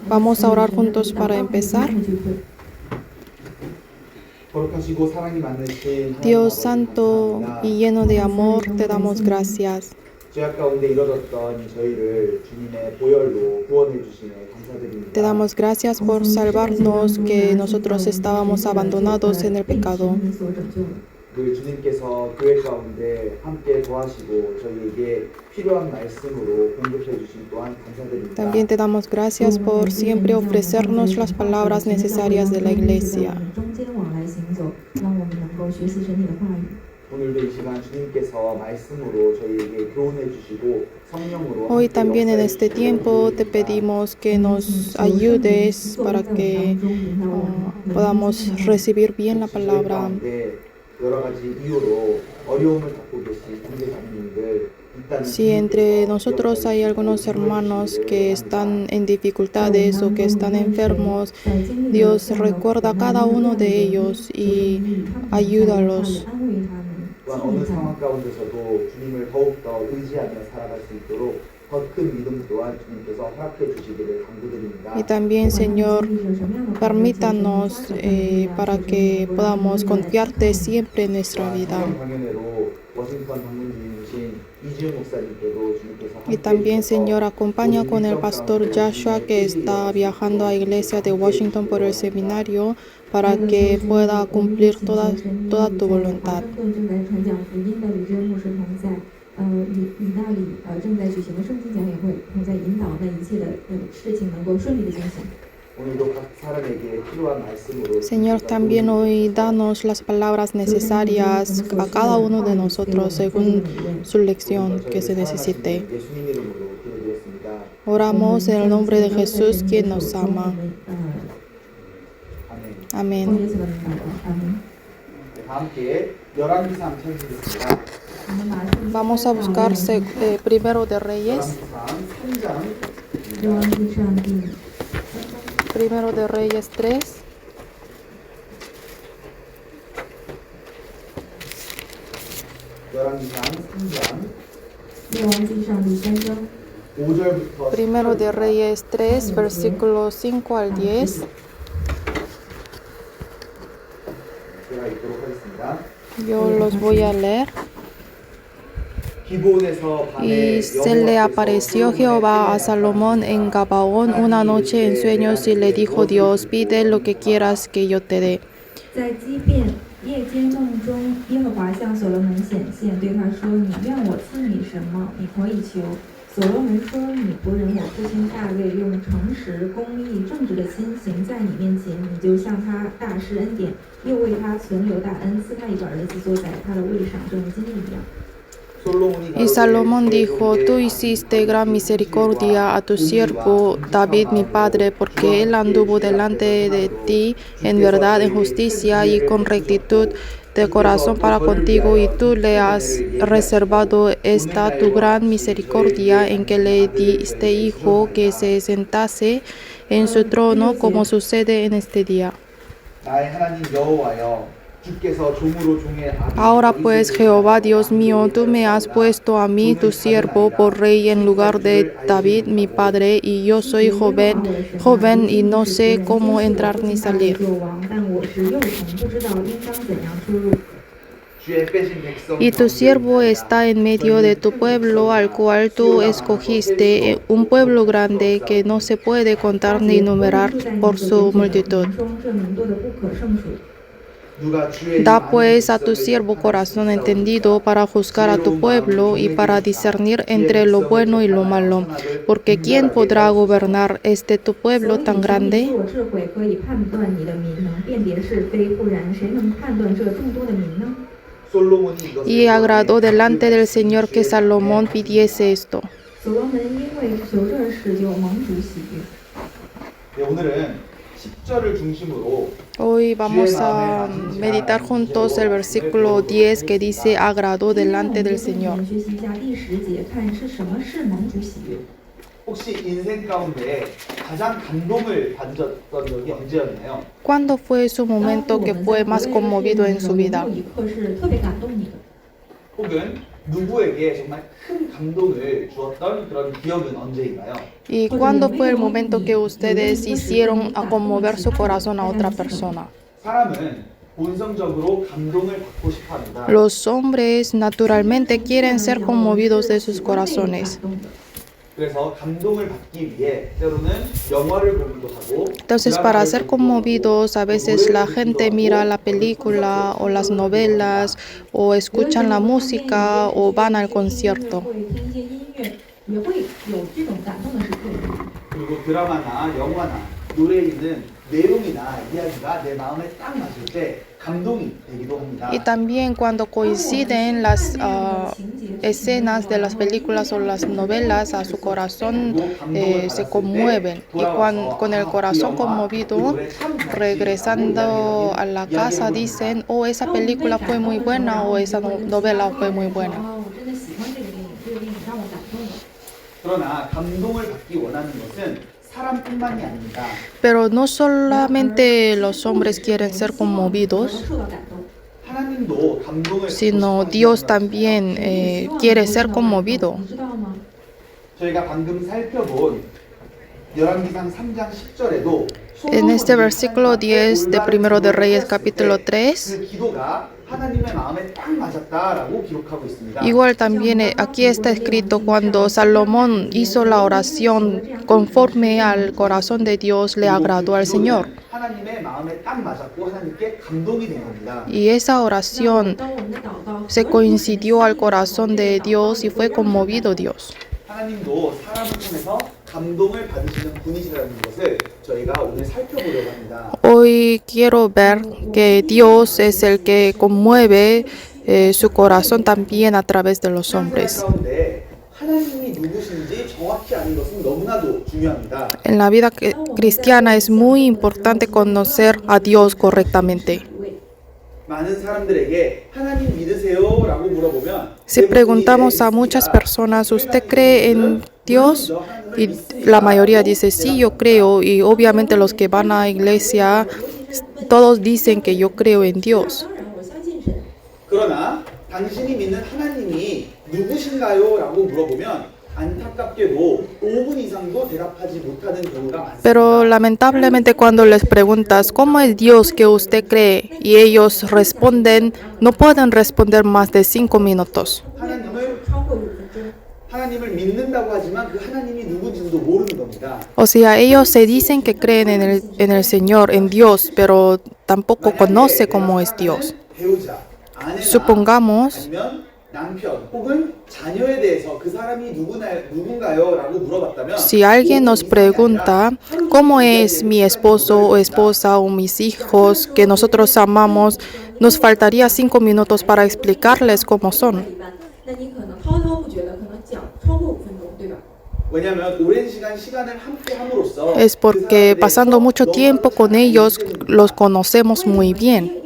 Vamos a orar juntos para empezar. 거룩하시고 사랑이 많으신 Dios santo y lleno de amor, te damos gracias. 죄악 가운데 이뤄졌던 저희를 주님의 보혈로 구원해 주시네 감사드립니다. Te damos gracias por salvarnos, que nosotros estábamos abandonados en el pecado. 그 주님께서 교회 가운데 함께 도와시고 저희에게 필요한 말씀으로 공급해 주신 또한 감사드립니다. También te damos gracias por siempre ofrecernos las palabras necesarias de la iglesia. 오늘도 이 시간 주님께서 말씀으로 저희에게 교훈해 주시고 성령으로 Hoy también en este tiempo te pedimos que nos ayudes para que podamos recibir bien la palabra. 여러 가지 이유로 어려움을 갖고 계신 형제자매님들 Si entre nosotros hay algunos hermanos que están en dificultades o que están enfermos, Dios recuerda a cada uno de ellos y ayúdalos. 또한 어느 상황 가운데서도 주님을 더욱더 의지하며 살아갈 수 있도록 더 큰 믿음 또한 주님께서 허락해 주시기를 간구드립니다. Y también, Señor, permítanos para que podamos confiarte siempre en nuestra vida. Y también, Señor, acompaña con el pastor Joshua que está viajando a Iglesia de Washington por el seminario para que pueda cumplir toda tu voluntad. Señor, también hoy danos las palabras necesarias a cada uno de nosotros según su lección que se necesite. Oramos en el nombre de Jesús, quien nos ama. Amén. Vamos a buscar Primero de Reyes. Primero de Reyes 3. Primero de Reyes 3, versículos 5 al 10. Yo los voy a leer. Y se le apareció Jehová a Salomón en Gabaón una noche en sueños y le dijo Dios, pide lo que quieras que yo te dé. Y Salomón dijo, tú hiciste gran misericordia a tu siervo David mi padre, porque él anduvo delante de ti en verdad, en justicia y con rectitud de corazón para contigo, y tú le has reservado esta tu gran misericordia en que le diste hijo que se sentase en su trono, como sucede en este día. Ahora pues, Jehová Dios mío, tú me has puesto a mí, tu siervo, por rey en lugar de David mi padre, y yo soy joven y no sé cómo entrar ni salir. Y tu siervo está en medio de tu pueblo, al cual tú escogiste, un pueblo grande que no se puede contar ni numerar por su multitud. Da pues a tu siervo corazón entendido para juzgar a tu pueblo y para discernir entre lo bueno y lo malo, porque ¿quién podrá gobernar tu pueblo tan grande? Y agradó delante del Señor que Salomón pidiese esto. Hoy vamos a meditar juntos el versículo 10 que dice, agradó delante del Señor. ¿Cuándo fue su momento que fue más conmovido en su vida? 누구에게 정말 큰 감동을 주었던 그런 기억은 언제인가요? ¿Y cuándo fue el momento que ustedes hicieron a conmover su corazón a otra persona? 사람은 본성적으로 감동을 받고 싶어 합니다. Los hombres naturalmente quieren ser conmovidos de sus corazones. 그래서 감동을 받기 위해 때로는 영화를 보기도 하고 Entonces, para ser conmovidos, a veces la gente mira la película o las novelas o escuchan la música o van al concierto. 그리고 드라마나 영화나 노래에 있는 내용이나 이야기가 내 마음에 딱 맞을 때 감동이 되기도 합니다. Y también cuando coinciden las escenas de las películas o las novelas, a su corazón se conmueven. Y con el corazón conmovido, regresando a la casa, dicen, oh, esa película fue muy buena o esa novela fue muy buena. 그러나 감동을 받기 원하는 것은 사람뿐만이 아닙니다. Pero no solamente los hombres quieren ser conmovidos, 하나님도 감동을 sino Dios también quiere ser conmovido. 저희가 방금 살펴본 열왕기상 3장 10절에도 En este versículo 10 de Primero de Reyes capítulo 3, 그 기도가 하나님의 마음에 딱 맞았다라고 기록하고 있습니다. igual también aquí está escrito cuando Salomón hizo la oración conforme al corazón de Dios, le agradó al Señor. 하나님의 마음에 딱 맞았고 하나님께 감동이 된 겁니다. Y esa oración se coincidió al corazón de Dios y fue conmovido Dios. 하나님도 사람을 통해서 감동을 받으시는 분이시라는 것을 저희가 오늘 살펴보려고 합니다. Hoy quiero ver que Dios es el que conmueve su corazón también a través de los hombres. 가운데 하나님이 누구신지 정확히 아는 것은 너무나도 중요합니다. En la vida cristiana es muy importante conocer a Dios correctamente. 많은 사람들에게 하나님 믿으세요라고 물어보면 Si preguntamos a muchas personas, ¿usted cree en Dios? Y la mayoría dice, sí, yo creo. Y obviamente los que van a la iglesia, todos dicen que yo creo en Dios. 그러나 당신이 믿는 하나님이 누구신가요라고 물어보면 안타깝게도 5분 이상도 대답하지 못하는 경우가 많습니다. Pero lamentablemente cuando les preguntas, ¿cómo es Dios que usted cree? Y ellos responden, no pueden responder más de 5 minutos. 하나님을 믿는다고 하지만 그 하나님이 누군지도 모르는 겁니다. O sea, ellos se dicen que creen en el Señor, en Dios, pero tampoco conoce cómo es Dios. 배우자, 아내나 Supongamos, 아니면 남편 혹은 자녀에 대해서 그 사람이 누군가요라고 물어봤다면 si alguien nos pregunta cómo es mi esposo o esposa o mis hijos que nosotros amamos, nos faltaría 5 minutos para explicarles cómo son. 왜냐하면 오랜 시간을 함께 함으로써 Es porque pasando mucho tiempo con ellos los conocemos muy bien.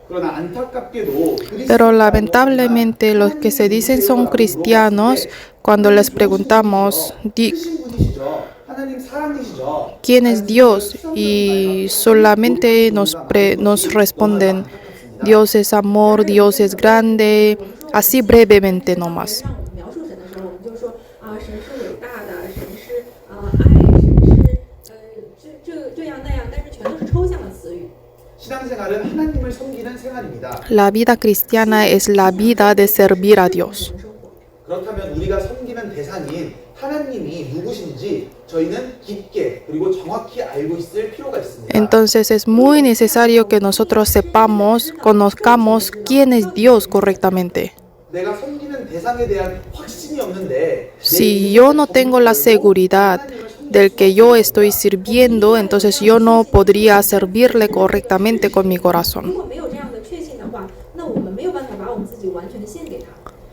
그러나 안타깝게도 Pero lamentablemente los que se dicen son cristianos, cuando les preguntamos 크신 분이시죠. 하나님 사랑이시죠. quién es Dios y solamente nos responden Dios es amor, Dios es grande, así brevemente nomás. 신앙생활은 하나님을 섬기는 생활입니다. La vida cristiana es la vida de servir a Dios. 그렇다면 우리가 섬기는 대상인 하나님이 누구신지 저희는 깊게 그리고 정확히 알고 있을 필요가 있습니다. Entonces es muy necesario que nosotros sepamos, conozcamos quién es Dios correctamente. 내가 섬기는 대상에 대한 확신이 없는데 Si yo no tengo la seguridad del que yo estoy sirviendo, entonces yo no podría servirle correctamente con mi corazón.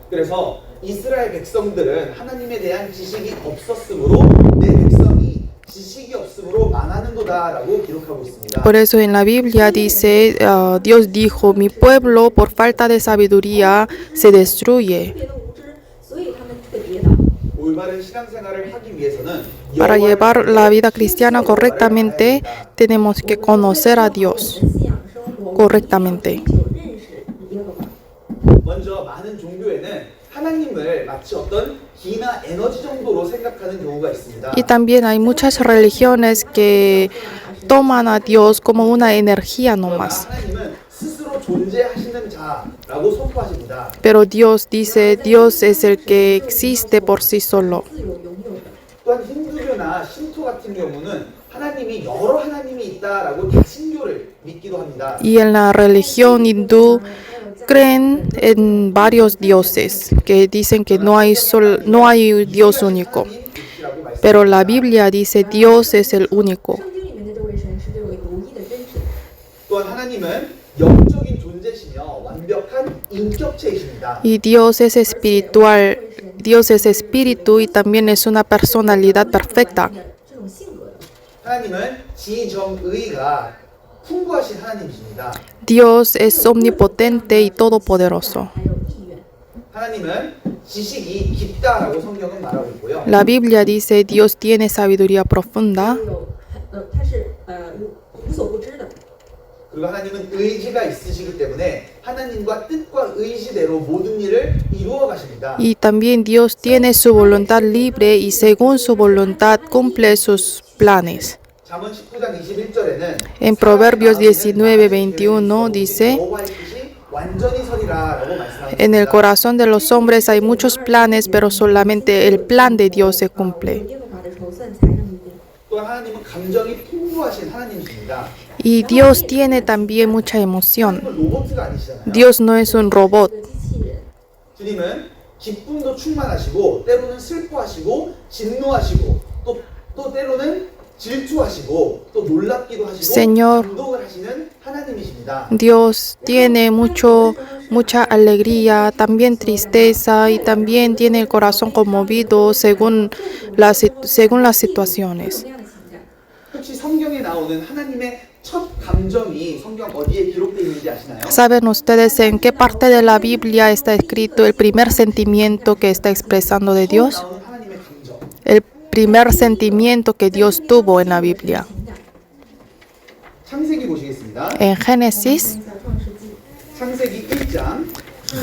그래서 이스라엘 백성들은 하나님에 대한 지식이 없었으므로 내 백성이 지식이 없으므로 망하는도다라고 기록하고 있습니다. Por eso en la Biblia dice, Dios dijo, mi pueblo por falta de sabiduría se destruye. 올바른 신앙생활을 하기 위해서는 Para llevar la vida cristiana correctamente, tenemos que conocer a Dios correctamente. 먼저 많은 종교에는 하나님을 마치 어떤 기나 에너지 정도로 생각하는 경우가 있습니다. Y también hay muchas religiones que toman a Dios como una energía nomás. 하나님은 스스로 존재하시는 자라고 선포하십니다. Pero Dios dice, Dios es el que existe por sí solo. 또한 힌두교나 신토 같은 경우는 하나님이 여러 하나님이 있다라고 다신교를 믿기도 합니다. Y en la religión hindú creen en varios dioses que dicen que no hay Dios único. Pero la Biblia dice Dios es el único. 또한 하나님은 영적인 존재시며 완벽한 인격체이십니다. Y Dios es espiritual, Dios es espíritu y también es una personalidad perfecta. 하나님은 지정의가 풍부하신 하나님이십니다. Dios es omnipotente y todopoderoso. 하나님은 지식이 깊다라고 성경은 말하고 있고요. La Biblia dice Dios tiene sabiduría profunda. 그리고 하나님은 의지가 있으시기 때문에 하나님과 뜻과 의지대로 모든 일을 이루어 가십니다. Y también Dios tiene su voluntad libre y según su voluntad cumple sus planes. 잠언 19장 21절에는 En Proverbios 19:21 dice, 완전히 서리라라고 말씀하셨습니다. en el corazón de los hombres hay muchos planes, pero solamente el plan de Dios se cumple. 또한 하나님은 감정이 풍부하신 하나님이십니다. Y Dios tiene también mucha emoción. 하나님은 로봇가 아니시잖아요. Dios no es un robot. 주님은 기쁨도 충만하시고 때로는 슬퍼하시고 진노하시고 또 때로는 질투하시고 또 놀랍기도 하시고 Señor, 감동을 하시는 하나님이십니다. Dios tiene mucha alegría, también tristeza y también tiene el corazón conmovido según las situaciones. 혹시 성경에 나오는 하나님의 첫 감정이 성경 어디에 기록되어 있는지 아시나요? ¿Saben ustedes en qué parte de la Biblia está escrito el primer sentimiento que está expresando de Dios? 나오는 하나님의 감정. El primer sentimiento que Dios tuvo en la Biblia. 창세기 보시겠습니다. En Génesis, 창세기 1장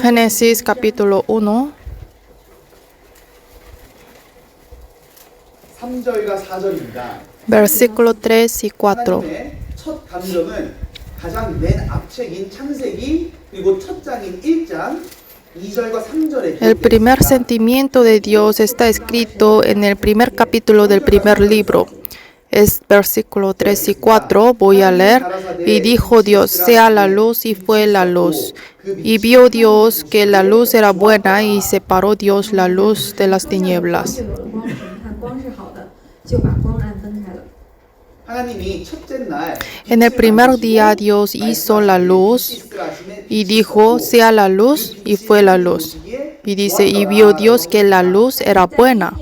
Génesis capítulo 1, 3절과 4절입니다. versículo 3 y 4. 하나님의 첫 감정은 가장 맨 앞책인 창세기 그리고 첫 장인 1장 2절과 3절에 El primer sentimiento de Dios está escrito en el primer capítulo del primer libro. Es versículo 3 y 4, voy a leer. Y dijo Dios, sea la luz, y fue la luz. Y vio Dios que la luz era buena, y separó Dios la luz de las tinieblas. 하나님이 첫째 날 En el primer día Dios hizo la luz y dijo, sea la luz, y fue la luz. Y dice, y vio Dios que la luz era buena.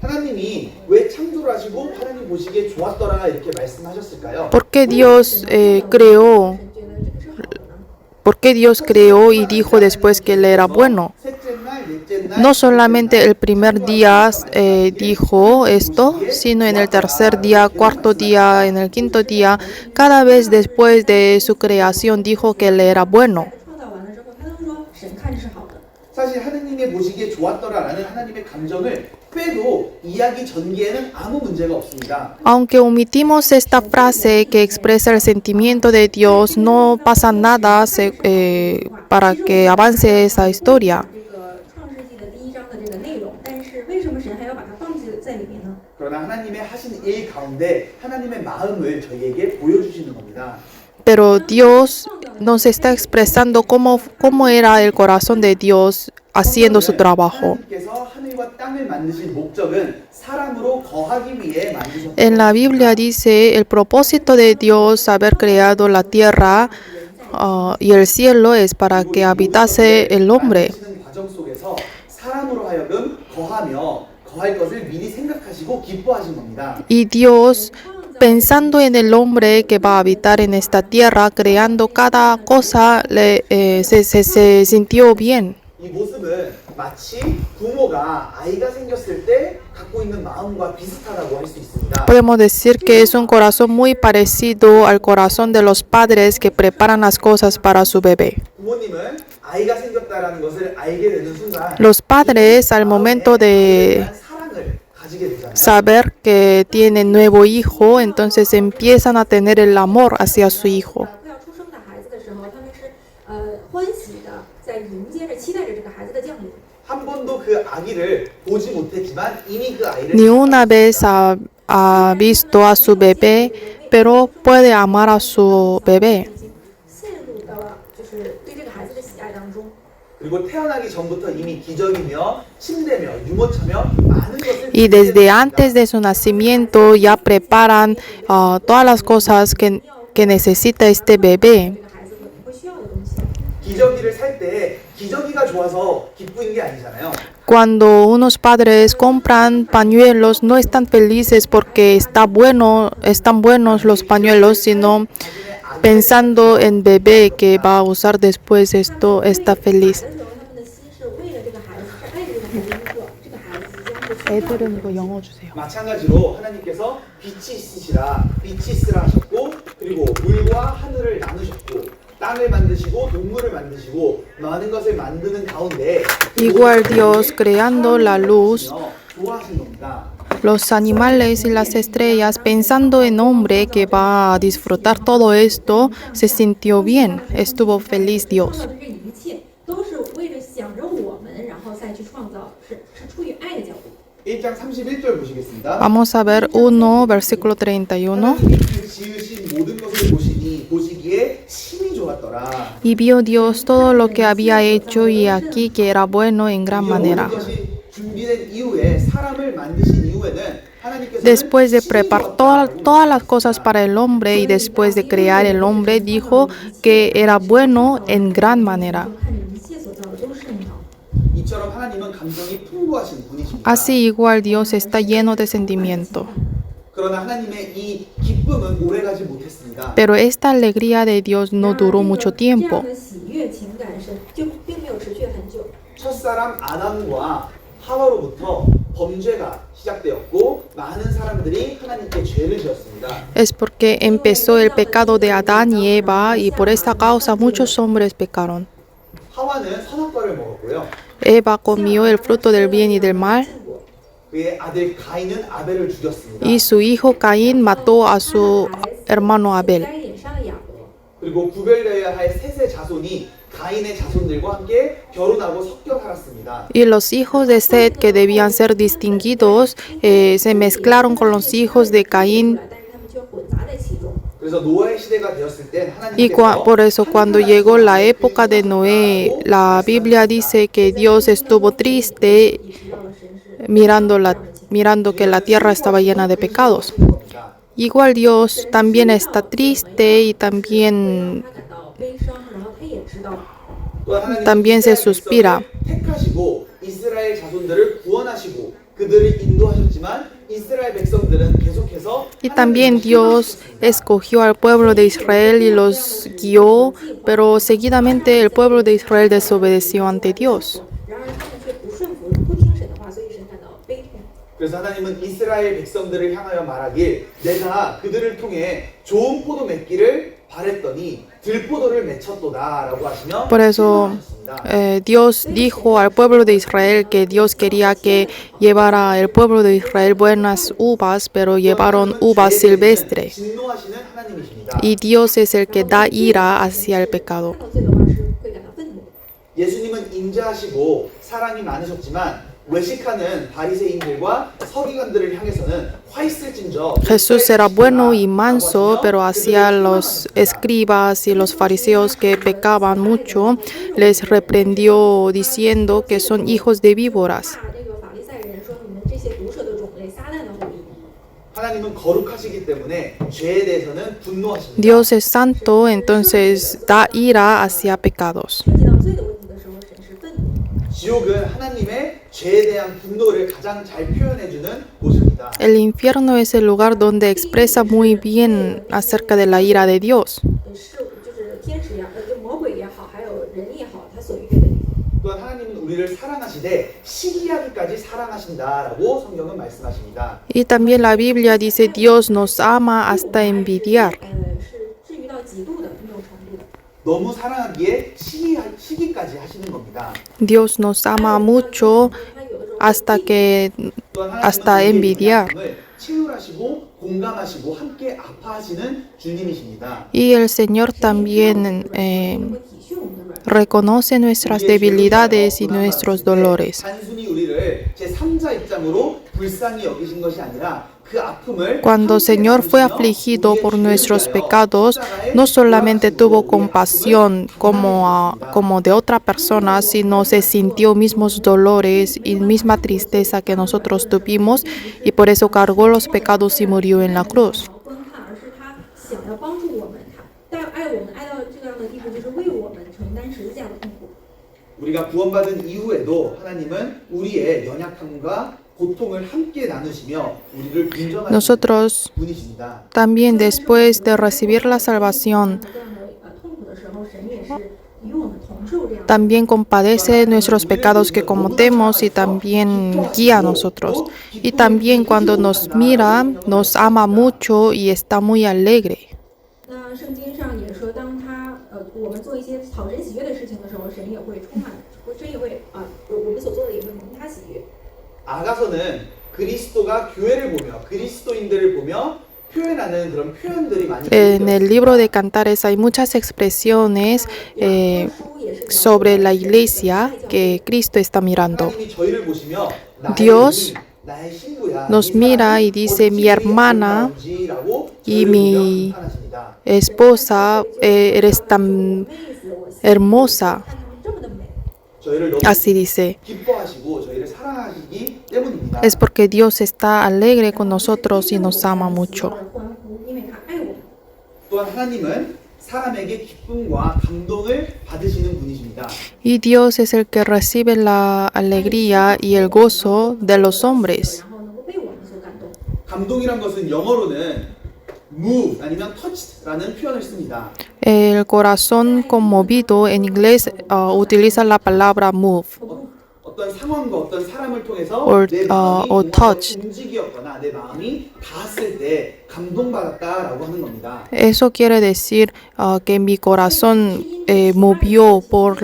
하나님이 왜 창조를 하시고 하나님 보시기에 좋았더라 이렇게 말씀하셨을까요? ¿Por qué Dios creó? ¿Por qué Dios creó y dijo después que él era bueno? 셋째 날, 넷째 날 No solamente el primer día dijo esto, sino en el tercer día, cuarto día, en el quinto día, cada vez después de su creación dijo que él era bueno. 사실 하나님의 보시기에 좋았더라라는 하나님의 감정을 빼도 이야기 전개에는 아무 문제가 없습니다. Aunque omitimos esta frase que expresa el sentimiento de Dios, no pasa nada para que avance esa historia. 그러나 하나님의 하신 일 가운데 하나님의 마음을 저희에게 보여주시는 겁니다. Pero Dios nos está expresando cómo era el corazón de Dios haciendo su trabajo. 하나님께서 하늘과 땅을 만드신 목적은 사람으로 거하기 위해 만드셨다. En la Biblia dice el propósito de Dios haber creado la tierra y el cielo es para que habitase el hombre. 만드시는 과정 속에서 사람으로 하여금 거하며 거할 것을 미리 생각하시고 기뻐하신 겁니다. Y Dios pensando en el hombre que va a habitar en esta tierra, creando cada cosa, se sintió bien. 이 모습은 마치 부모가 아이가 생겼을 때 갖고 있는 마음과 비슷하다고 할 수 있습니다. Podemos decir que es un corazón muy parecido al corazón de los padres que preparan las cosas para su bebé. 부모님은 아이가 생겼다라는 것을 알게 되는 순간 Los padres, al momento de 사랑을 가지게 되잖아요. saber que tienen nuevo hijo, entonces empiezan a tener el amor hacia su hijo. 快要出生的孩子的时候，他们是欢喜的，在迎接着、期待着这个孩子的降临。 한 번도 그 아기를 보지 못했지만 이미 그 아이를 Ni una vez ha visto a su bebé, pero puede amar a su bebé. 陷入到了就是对这个孩子的喜爱当中。 그리고 태어나기 전부터 이미 기저귀며 침대며 유모차며 많은 것을 Y desde antes de su nacimiento ya preparan todas las cosas que necesita este bebé. 这个孩子会需要的东西。 기저귀를 살 때 기저귀가 좋아서 기쁜 게 아니잖아요. Cuando unos padres compran pañuelos, no están felices porque están buenos los pañuelos, sino pensando en bebé que va a usar después esto, está feliz. 的时候，他们的心是为了这个孩子，是爱着这个孩子，这个孩子即将会出生。 애들은 이거 영어 주세요. 마찬가지로 하나님께서 빛이 있으시라 빛이 있으라 하셨고 그리고 물과 하늘을 나누셨고 땅을 만드시고 동물을 만드시고 많은 것을 만드는 가운데 Igual Dios creando la luz, 좋아하신 겁니다. los animales y las estrellas, pensando en hombre que va a disfrutar todo esto, se sintió bien, estuvo feliz 创 Dios. 造的这一切都是为着想着我们，然后再去创造，是出于爱的角度。 1장 31절 보시겠습니다. Vamos a ver 1, versículo 31. 하나님이 그 지으신 모든 것을 보시기에 심히 좋았더라. Y vio Dios todo lo que había hecho y aquí que era bueno en gran 이 manera. 모든 것이 준비된 이후에 사람을 만드신 이후에는 하나님께서 Después de preparar todas las cosas para el hombre y después de crear el hombre, dijo que era bueno en gran manera. 看着一切所造的都是美好。 이처럼 하나님은 감정이 풍부하신 분이십니다. Así igual Dios está lleno de sentimiento. 그러나 하나님의 이 기쁨은 오래가지 못했습니다. Pero esta alegría de Dios no duró mucho 这 tiempo. 样的喜悦情感就并没有持续很久。 첫사람 아담과 하와로부터 범죄가 시작되었고 많은 사람들이 하나님께 죄를 지었습니다. Es porque empezó el pecado de Adán y Eva y por esta causa muchos hombres pecaron. 하와는 선악과를 먹었고요. Eva comió el fruto del bien y del mal 그의 아들 가인은 아벨을 죽였습니다. y su hijo Caín mató a su hermano Abel. 该隐杀了雅各。 그리고 구별되어야 할 셋의 자손이 가인의 자손들과 함께 결혼하고 섞여 살았습니다. Y los hijos de Set que debían ser distinguidos se mezclaron con los hijos de Caín. 但是他们却混杂在其中。 그래서 노아의 시대가 되었을 땐 Y 하나님께서 por eso cuando llegó la época de Noé, la Biblia dice que Dios estuvo triste 知道了神是 mirando que la tierra estaba llena de pecados. 겁니다. Igual Dios también está triste y también 他感到悲伤，然后他也知道 또한 하나님은 también se 이스라엘 suspira. 백성을 택하시고 이스라엘 자손들을 구원하시고 그들을 인도하셨지만 이스라엘 백성들은 계속해서 Y también Dios escogió al pueblo de Israel y los guió, pero seguidamente el pueblo de Israel desobedeció ante Dios. 然而他们却不顺服、不听神的话，所以神感到悲痛。 그래서 하나님은 이스라엘 백성들을 향하여 말하길 내가 그들을 통해 좋은 포도 맺기를 바랬더니 들포도를 맺혔도다라고 하시며 Por eso 실망하셨습니다. Dios dijo al pueblo de Israel que Dios quería que llevara el pueblo de Israel buenas uvas, pero llevaron uvas silvestres. 진노하시는 하나님이십니다. Y Dios es el que da ira hacia el pecado. 看到罪的话是会感到愤怒。 예수님은 인자하시고 사랑이 많으셨지만 외식하는 바리새인들과 서기관들을 향해서는 화 있을진저 Jesús era bueno y manso, pero hacia los escribas y los fariseos que pecaban mucho, les reprendió diciendo que son hijos de víboras. 骂这个法利赛人说：“你们这些毒蛇的种类，撒旦的后裔。” 하나님은 거룩하시기 때문에 죄에 대해서는 분노하십니다. Dios es santo, entonces da ira hacia pecados. 涉及到罪的问题的时候，神是愤怒。 지옥은 하나님의 죄에 대한 분노를 가장 잘 표현해주는 곳입니다. 것입니다. El infierno es el lugar donde expresa muy bien acerca de la ira de Dios. 就是天使呀，就魔鬼也好，还有人也好，他所遇见的地方。 또한 하나님은 우리를 사랑하시되 시기하기까지 사랑하신다라고 성경은 말씀하십니다. Y también la Biblia dice Dios nos ama hasta envidiar. 是至于到极度的那种程度的。 너무 사랑하기에 시기까지 하시는 겁니다. Dios nos ama mucho 他有的时候 hasta que 또한 hasta 하나님은 우리의 envidiar. 연약함을 치유하시고 공감하시고 함께 아파하시는 주님이십니다. Y el Señor también 会体恤我们的软弱。 reconoce nuestras debilidades y nuestros dolores. 단순히 우리를 제3자 입장으로 불쌍히 여기신 것이 아니라 그 아픔을 Cuando el Señor fue afligido por nuestros pecados, no solamente tuvo compasión como de otra persona, sino se sintió mismos dolores y misma tristeza que nosotros tuvimos y por eso cargó los pecados y murió en la cruz. 观看，而是他想要帮助我们，他爱我们爱到这样的地步，就是为我们承担十字架的痛苦。 우리가 구원받은 이후에도 하나님은 우리의 연약함과 고통을 함께 나누시며 우리를 인정하시는 Nosotros 분이십니다. también después de recibir la salvación, 这样的痛苦的时候，神也是与我们同受这样的。 también compadece nuestros pecados que cometemos y también guía a nosotros. Y también cuando nos mira, nos ama mucho y está muy alegre. 那圣经上也说，当他我们做一些讨神喜悦的事情的时候，神也会充满，神也会我们所做的也会蒙他喜悦。 아가서는 그리스도가 교회를 보며 그리스도인들을 보며 표현하는 그런 표현들이 많이 En el libro de Cantares hay muchas expresiones sobre la iglesia que Cristo está mirando. 하나님이 저희를 보시며 Dios 나의 신부야, nos 이 mira y 사람이 dice, mi hermana 아름다운지라고 y 저희를 mi 보며 감탄하십니다. esposa, eres tan hermosa, 看他们这么的美， 저희를 너무 así dice. 기뻐하시고 저희를 사랑하시기 때문입니다. Es porque Dios está alegre con nosotros y nos ama mucho. 欢呼，因为他爱我们。 또한 하나님은 사람에게 기쁨과 감동을 받으시는 분이십니다. Y Dios es el que recibe la alegría y el gozo de los hombres. 然后能够被我们所感动。 감동이란 것은 영어로는 move 아니면 touched라는 표현을 씁니다. El corazón conmovido en inglés utiliza la palabra move. 어떤 상황과 어떤 사람을 통해서 Or, 내 마음이 or touch. 움직이었거나 내 마음이 닿았을 때 감동받았다라고 하는 겁니다. Eso quiere decir que mi corazón movió por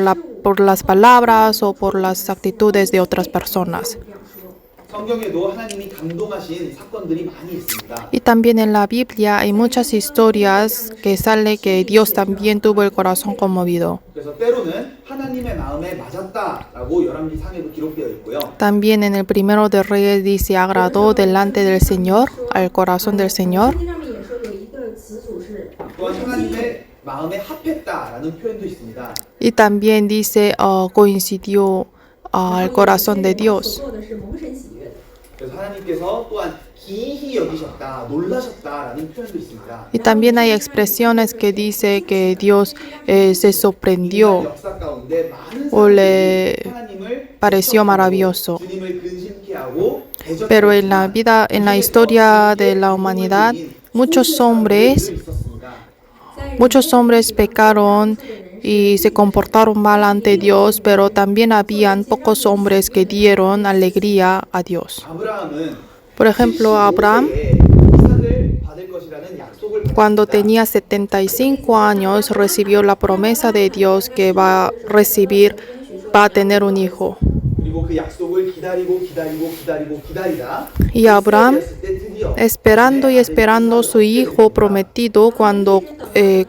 las palabras o por las actitudes de otras personas. 这样说， 성경에도 하나님이 감동하신 사건들이 많이 있습니다. Y también en la Biblia hay muchas historias que sale que Dios también tuvo el corazón conmovido. 그래서 때로는 하나님의 마음에 맞았다라고 열왕기상에도 기록되어 있고요. También en el primero de Reyes dice agradó delante del Señor, al corazón del Señor. 圣经上面也说有一个词组是 또한 하나님의 마음에 합했다라는 표현도 있습니다. Y también dice coincidió al corazón de Dios. 所做的是蒙神喜悦的。 그래서 하나님께서 또한 기이히 여기셨다, 놀라셨다라는 표현도 있습니다. Y también hay expresiones que dice que Dios se 인간 sorprendió 역사 가운데 많은 o le 사람들이 하나님을 pareció maravilloso. 주님을 근심케 하고 Pero en la vida, en la historia de la humanidad, muchos hombres pecaron y se comportaron mal ante Dios, pero también habían pocos hombres que dieron alegría a Dios. Por ejemplo, Abraham, cuando tenía 75 años, recibió la promesa de Dios que va a tener un hijo. Y Abraham, esperando y esperando su hijo prometido, cuando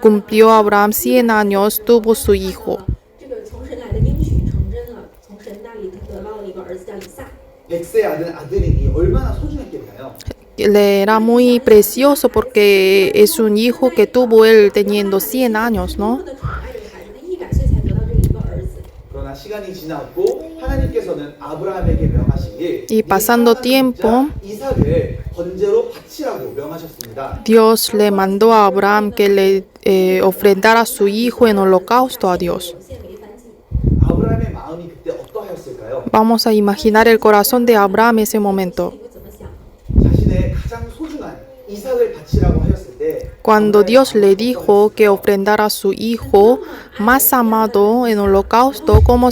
cumplió Abraham 100 años, tuvo su hijo. 这个从神来的应许成真了，从神那里得到了一个儿子叫以撒。 백세 아들이니 얼마나 소중했겠나요? Le era muy precioso porque es un hijo que tuvo él teniendo 100 años, 多 ¿no? 么的宠爱这个孩子，他100岁才得到这一个儿子。 그러나 시간이 지났고 하나님께서는 아브라함에게 명하시길 Y pasando tiempo, 이삭을 번제로 바치라고 명하셨습니다. Dios le mandó a Abraham que le ofrendara a su hijo en holocausto a Dios. 献为燔祭。 아브라함의 마음이 그때 어떠하였을까요? Vamos a imaginar el corazón de Abraham en ese momento. 你会怎么想呢？ 자신의 바치라고 하였을 때 Cuando 아브라함의 Dios le 마음은 dijo que 어떠했을까요? ofrendara a su hijo más amado en holocausto, ¿cómo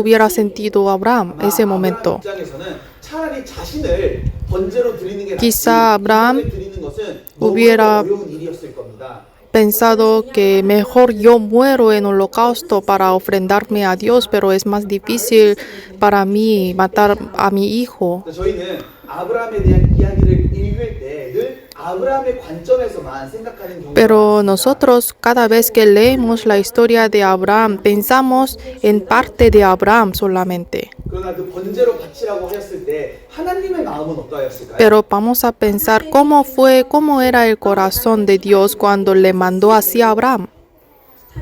hubiera sentido Abraham 아마 ese 아브라함 momento? 입장에서는 차라리 자신을 번제로 드리는 게 낫지 Quizá Abraham 이삭을 드리는 것은 hubiera 너무나도 어려운 일이었을 겁니다. pensado que mejor yo muero en holocausto para ofrendarme a Dios, pero es más difícil para mí matar a mi hijo. 그래서 저희는 아브라함에 대한 이야기를 읽을 때 늘 아브라함의 관점에서만 생각하는 경우가 Pero 많습니다. nosotros cada vez que leemos la historia de Abraham pensamos en parte de Abraham solamente. 그러나 그 번제로 바치라고 하였을 때 하나님의 마음은 어떠하였을까요? Pero vamos a pensar cómo era el corazón de Dios cuando le mandó así a Abraham.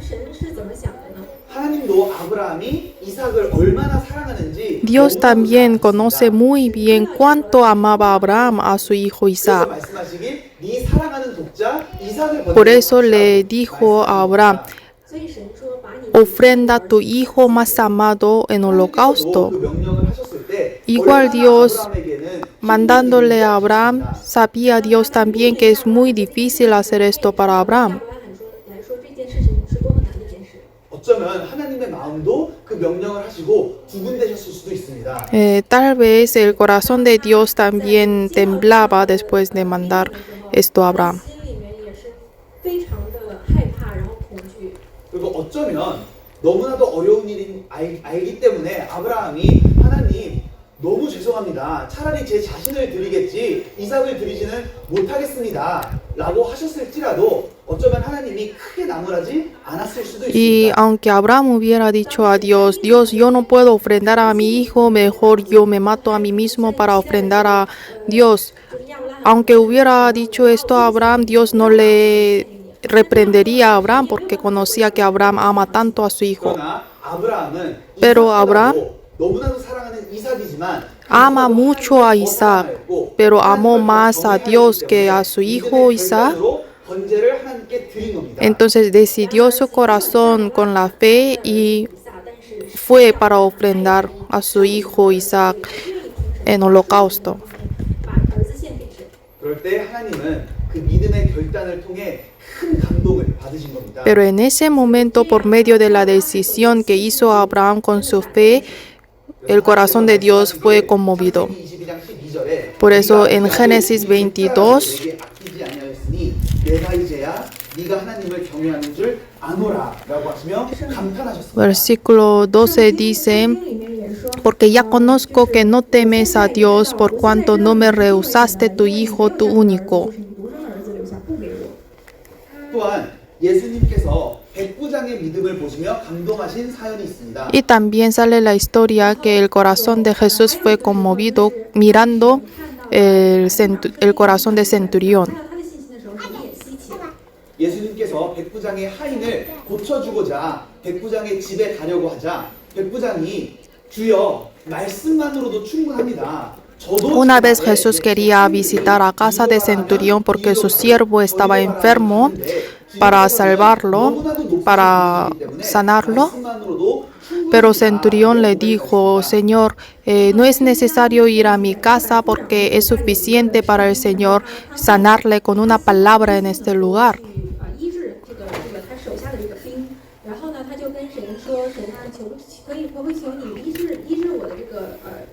神是怎么想的呢？ 하나님도 아브라함이 이삭을 얼마나 사랑하는지 Dios 너무나도 también 잘 conoce 아십니다. muy bien cuánto amaba Abraham a su hijo 그래서 Isaac. 말씀하시길 네 사랑하는 독자 이삭을 Por 번제로 eso le 바치라고 dijo a Abraham, 所以神说把你 ofrenda tu hijo más amado en holocausto. 그 명령을 하셨을 때 Igual 얼마나 Dios 아브라함에게는 Mandándole a 힘든 Abraham, 일인지 sabía Dios también que es muy difícil hacer esto para Abraham. 来说这件事情是多么难的一件事。 어쩌면 하나님의 마음도 그 명령을 하시고 두근대셨을 수도 있습니다. Tal vez el corazón de Dios también temblaba después de mandar esto a Abraham. 心里面也是非常的害怕，然后恐惧。 그리고 어쩌면 너무나도 어려운 일인 알기 때문에 아브라함이 하나님 너무 죄송합니다. 차라리 제 자신을 드리겠지 이삭을 드리지는 못하겠습니다. 라고 하셨을지라도 어쩌면 하나님이 크게 나무라지 않았을 수도 Y 있습니다. aunque Abraham hubiera dicho a Dios, Dios, yo no puedo ofrendar a mi hijo, mejor yo me mato a mí mismo para ofrendar a Dios. 就是亚伯拉罕 Aunque hubiera dicho esto a Abraham, Dios no le reprendería a Abraham porque conocía que Abraham ama tanto a su hijo. 그러나 아브라함은 Pero 이삭보다도 Abraham 너무나도 사랑하는 이삭이지만 ama mucho a Isaac, pero amó más a Dios que a su hijo Isaac. 번제를 하나님께 드린 겁니다. Entonces decidió su corazón con la fe y 以撒，但是 fue para ofrendar a su hijo Isaac en holocausto. 把儿子献给神。 그럴 때 하나님은 그 믿음의 결단을 통해 큰 감동을 받으신 겁니다. Pero en ese momento, por medio de la decisión que hizo Abraham con su fe, el corazón de Dios fue conmovido. Por eso en Génesis 22, versículo 12 dice, 经里面也说， porque ya conozco que no temes a Dios por cuanto no me rehusaste tu hijo, tu único. 就是你独生的儿子留下，不给我。 또한 예수님께서 백부장의 믿음을 보시며 감동하신 사연이 있습니다. Y también sale la historia que el corazón de Jesús fue conmovido mirando el corazón de centurión. 看到他的信心的时候，神也稀奇了。 예수님께서 백부장의 하인을 고쳐주고자 백부장의 집에 가려고 하자 백부장이 주여 말씀만으로도 충분합니다. 저도 Una vez Jesús quería visitar a casa de centurión porque su siervo estaba enfermo para salvarlo, para sanarlo. Pero centurión le dijo, Señor, no es necesario ir a mi casa porque es suficiente para el Señor sanarle con una palabra en este lugar. 医治他手下的这个兵，然后呢，他就跟神说，神啊，可不可以求你医治我的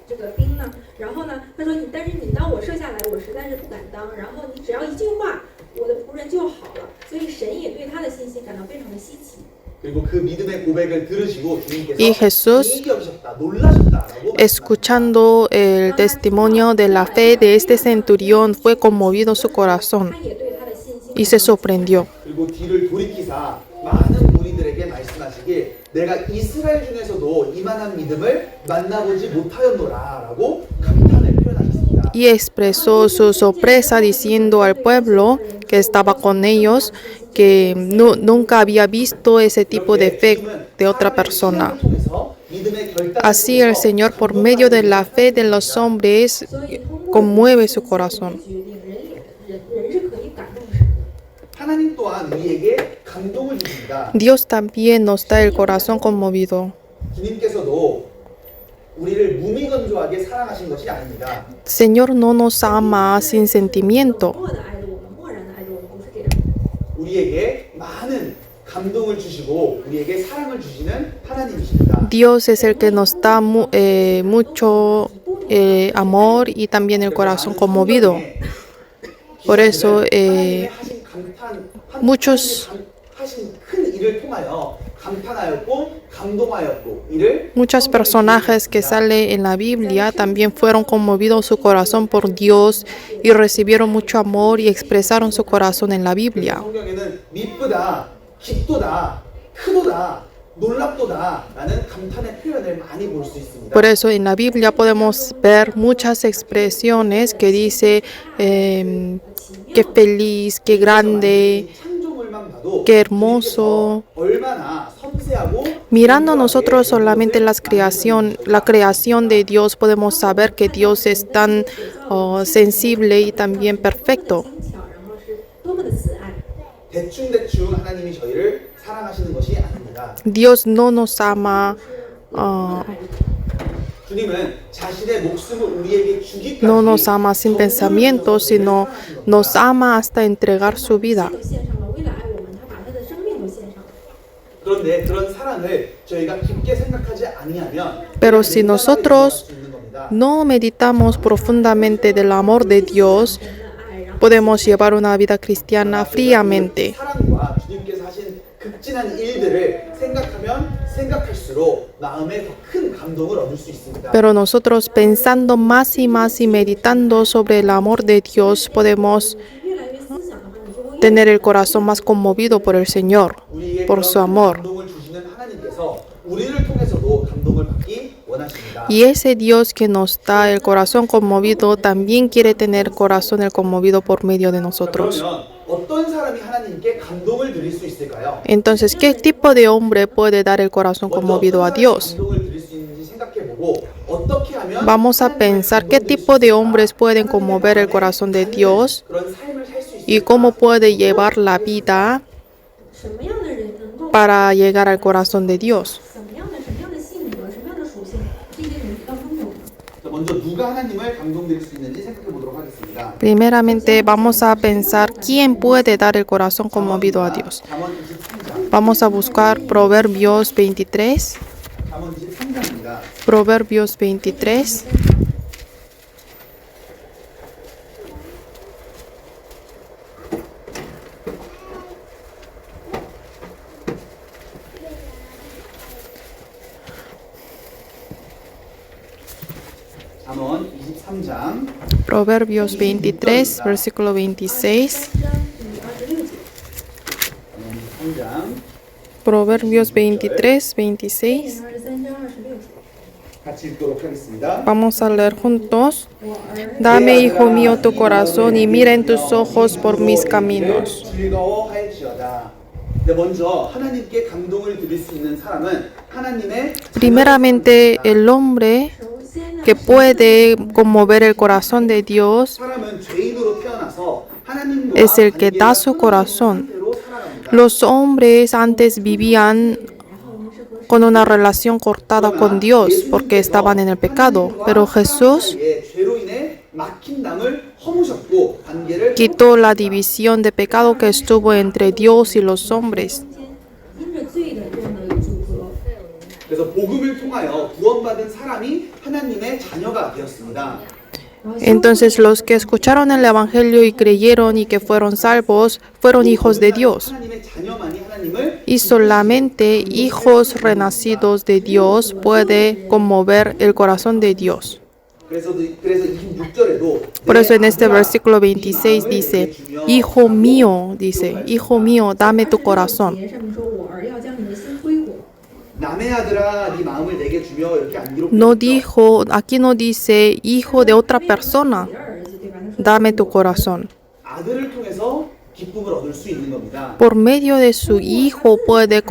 这个兵呢？然后呢，他说但是你当我射下来，我实在是不敢当。然后你只要一句话，我的仆人就好了。所以神也对他的信心感到非常的稀奇。 그리고 그 믿음의 고백을 들으시고 주님께서 Y Jesús, 이익이 없으셨다, 놀라셨다라고 escuchando el testimonio de la fe de este centurión, fue conmovido su corazón 他也对他的信心 y se sorprendió. 그리고 뒤를 돌이키사 많은 무리들에게 말씀하시길 내가 이스라엘 중에서도 이만한 믿음을 만나보지 못하였노라라고 감탄을 표현하셨습니다. Y expresó su sorpresa diciendo al pueblo que estaba con ellos que nunca había visto ese tipo de fe de otra persona. Así el Señor, por medio de la fe de los hombres, conmueve su corazón. 决定人是可以感动神的。 하나님 또한 우리에게 감동을 주십니다. Dios también nos da el corazón conmovido. 주님께서도 우리를 무미건조하게 사랑하신 것이 아닙니다. Señor no nos ama sin sentimiento. 默的爱着我们， 우리에게 많은 감동을 주시고 우리에게 사랑을 주시는 하나님이십니다. Dios es el que nos da mucho amor y también el corazón conmovido. Por eso muchos 하신 큰 일을 통하여 감탄하였고 감동하였고 이를 Muchos personajes que salen en la Biblia también fueron conmovidos su corazón por Dios y recibieron mucho amor y expresaron su corazón en la Biblia. 성경에는 미쁘다, 깊도다, 크도다, 놀랍도다라는 감탄의 표현을 많이 볼 수 있습니다. Por eso en la Biblia podemos ver muchas expresiones que dice que feliz, que grande, 창조물만 봐도 qué hermoso. 얼마나 섬세하고 Mirando nosotros solamente la creación de Dios, podemos saber que Dios es tan sensible y también perfecto. 精巧，然后是多么的慈爱。 대충대충 하나님이 저희를 사랑하시는 것이 아닙니다. Dios no nos ama, 주님은 자신의 목숨을 우리에게 주기까지 no nos ama sin pensamientos, sino nos ama hasta entregar su vida. 都献上了，为了爱我们，他把他的生命都献上了。 그런데 그런 사랑을 저희가 깊게 생각하지 아니하면 Pero si nosotros 수 있는 겁니다. no meditamos profundamente del amor de Dios, 神的爱，然后 podemos llevar una vida cristiana fríamente. 사랑과 주님께서 하신 극진한 일들을 생각하면 생각할수록 마음에 더 큰 감동을 얻을 수 있습니다. Pero nosotros pensando más y meditando sobre el amor de Dios, podemos 越来越思想的话，你就会越 tener el corazón más conmovido por el Señor, 우리에게 por su amor. 감동을 주시는 하나님께서 우리를 통해서도 감동을 받기 원하십니다. Y ese Dios que nos da el corazón conmovido también quiere tener corazón el conmovido por medio de nosotros. 그러면 어떤 사람이 하나님께 감동을 드릴 수 있을까요? Entonces, ¿qué tipo de hombre puede dar el corazón conmovido a Dios? 감동을 드릴 수 있는지 생각해보고 어떻게 하면 Vamos a pensar qué tipo de hombres pueden conmover el corazón de Dios 그런 삶을 살 수 y 있을까? cómo puede llevar la vida 什么样的人能够 para llegar al corazón de Dios. 什么样的性格，什么样的属性，这些人当中有。 먼저 누가 하나님을 감동드릴 수 있는지 생각해 보도록 하겠습니다. Primeramente, vamos a pensar quién puede dar el corazón conmovido a Dios. 잠언 23장, Vamos a buscar Proverbios 23. 잠언 23장입니다. Proverbios 23. 잠언 23장 Proverbios 23, versículo 26. 章第26节， 잠언 23장 Proverbios 23, 26. 23章26节。 같이 읽도록 하겠습니다. Vamos a leer juntos. 我儿， Dame, hijo mío, tu corazón y mira en tus ojos por mis caminos. 즐거워할지어다. 네, 먼저 하나님께 감동을 드릴 수 있는 사람은 하나님의 Primeramente, el hombre 首先呢， que puede conmover el corazón de Dios 사람은 죄인으로 태어나서 하나님과 es el que da su 관계가 corazón. 상태로 살아갑니다. Los hombres antes vivían 然后我们是和 con una relación cortada con Dios porque estaban en el pecado, pero Jesús 죄로 인해 막힌 담을 허무셨고 관계를 quitó la división de pecado que estuvo entre Dios y los hombres. 因着罪的这样的组合， 그래서 복음을 통하여 구원받은 사람이 하나님의 자녀가 되었습니다. 然后 Entonces los que escucharon el Evangelio y creyeron y que fueron salvos fueron hijos de Dios. 하나님의 자녀만이 하나님을 Y solamente hijos renacidos de Dios puede conmover el corazón de Dios. 그래서 26절에도 Por eso en este versículo 26 dice, Hijo mío, dame tu corazón. 节上面说，我儿要将你的心归我。 남의 아들아 네 마음을 내게 주며 이렇게 안 기록되어 No dijo, aquí no dice, hijo de otra persona, 你的儿子，对吧？他说 dame tu corazón. 아들을 통해서 기쁨을 얻을 수 있는 겁니다. Por medio de su hijo puede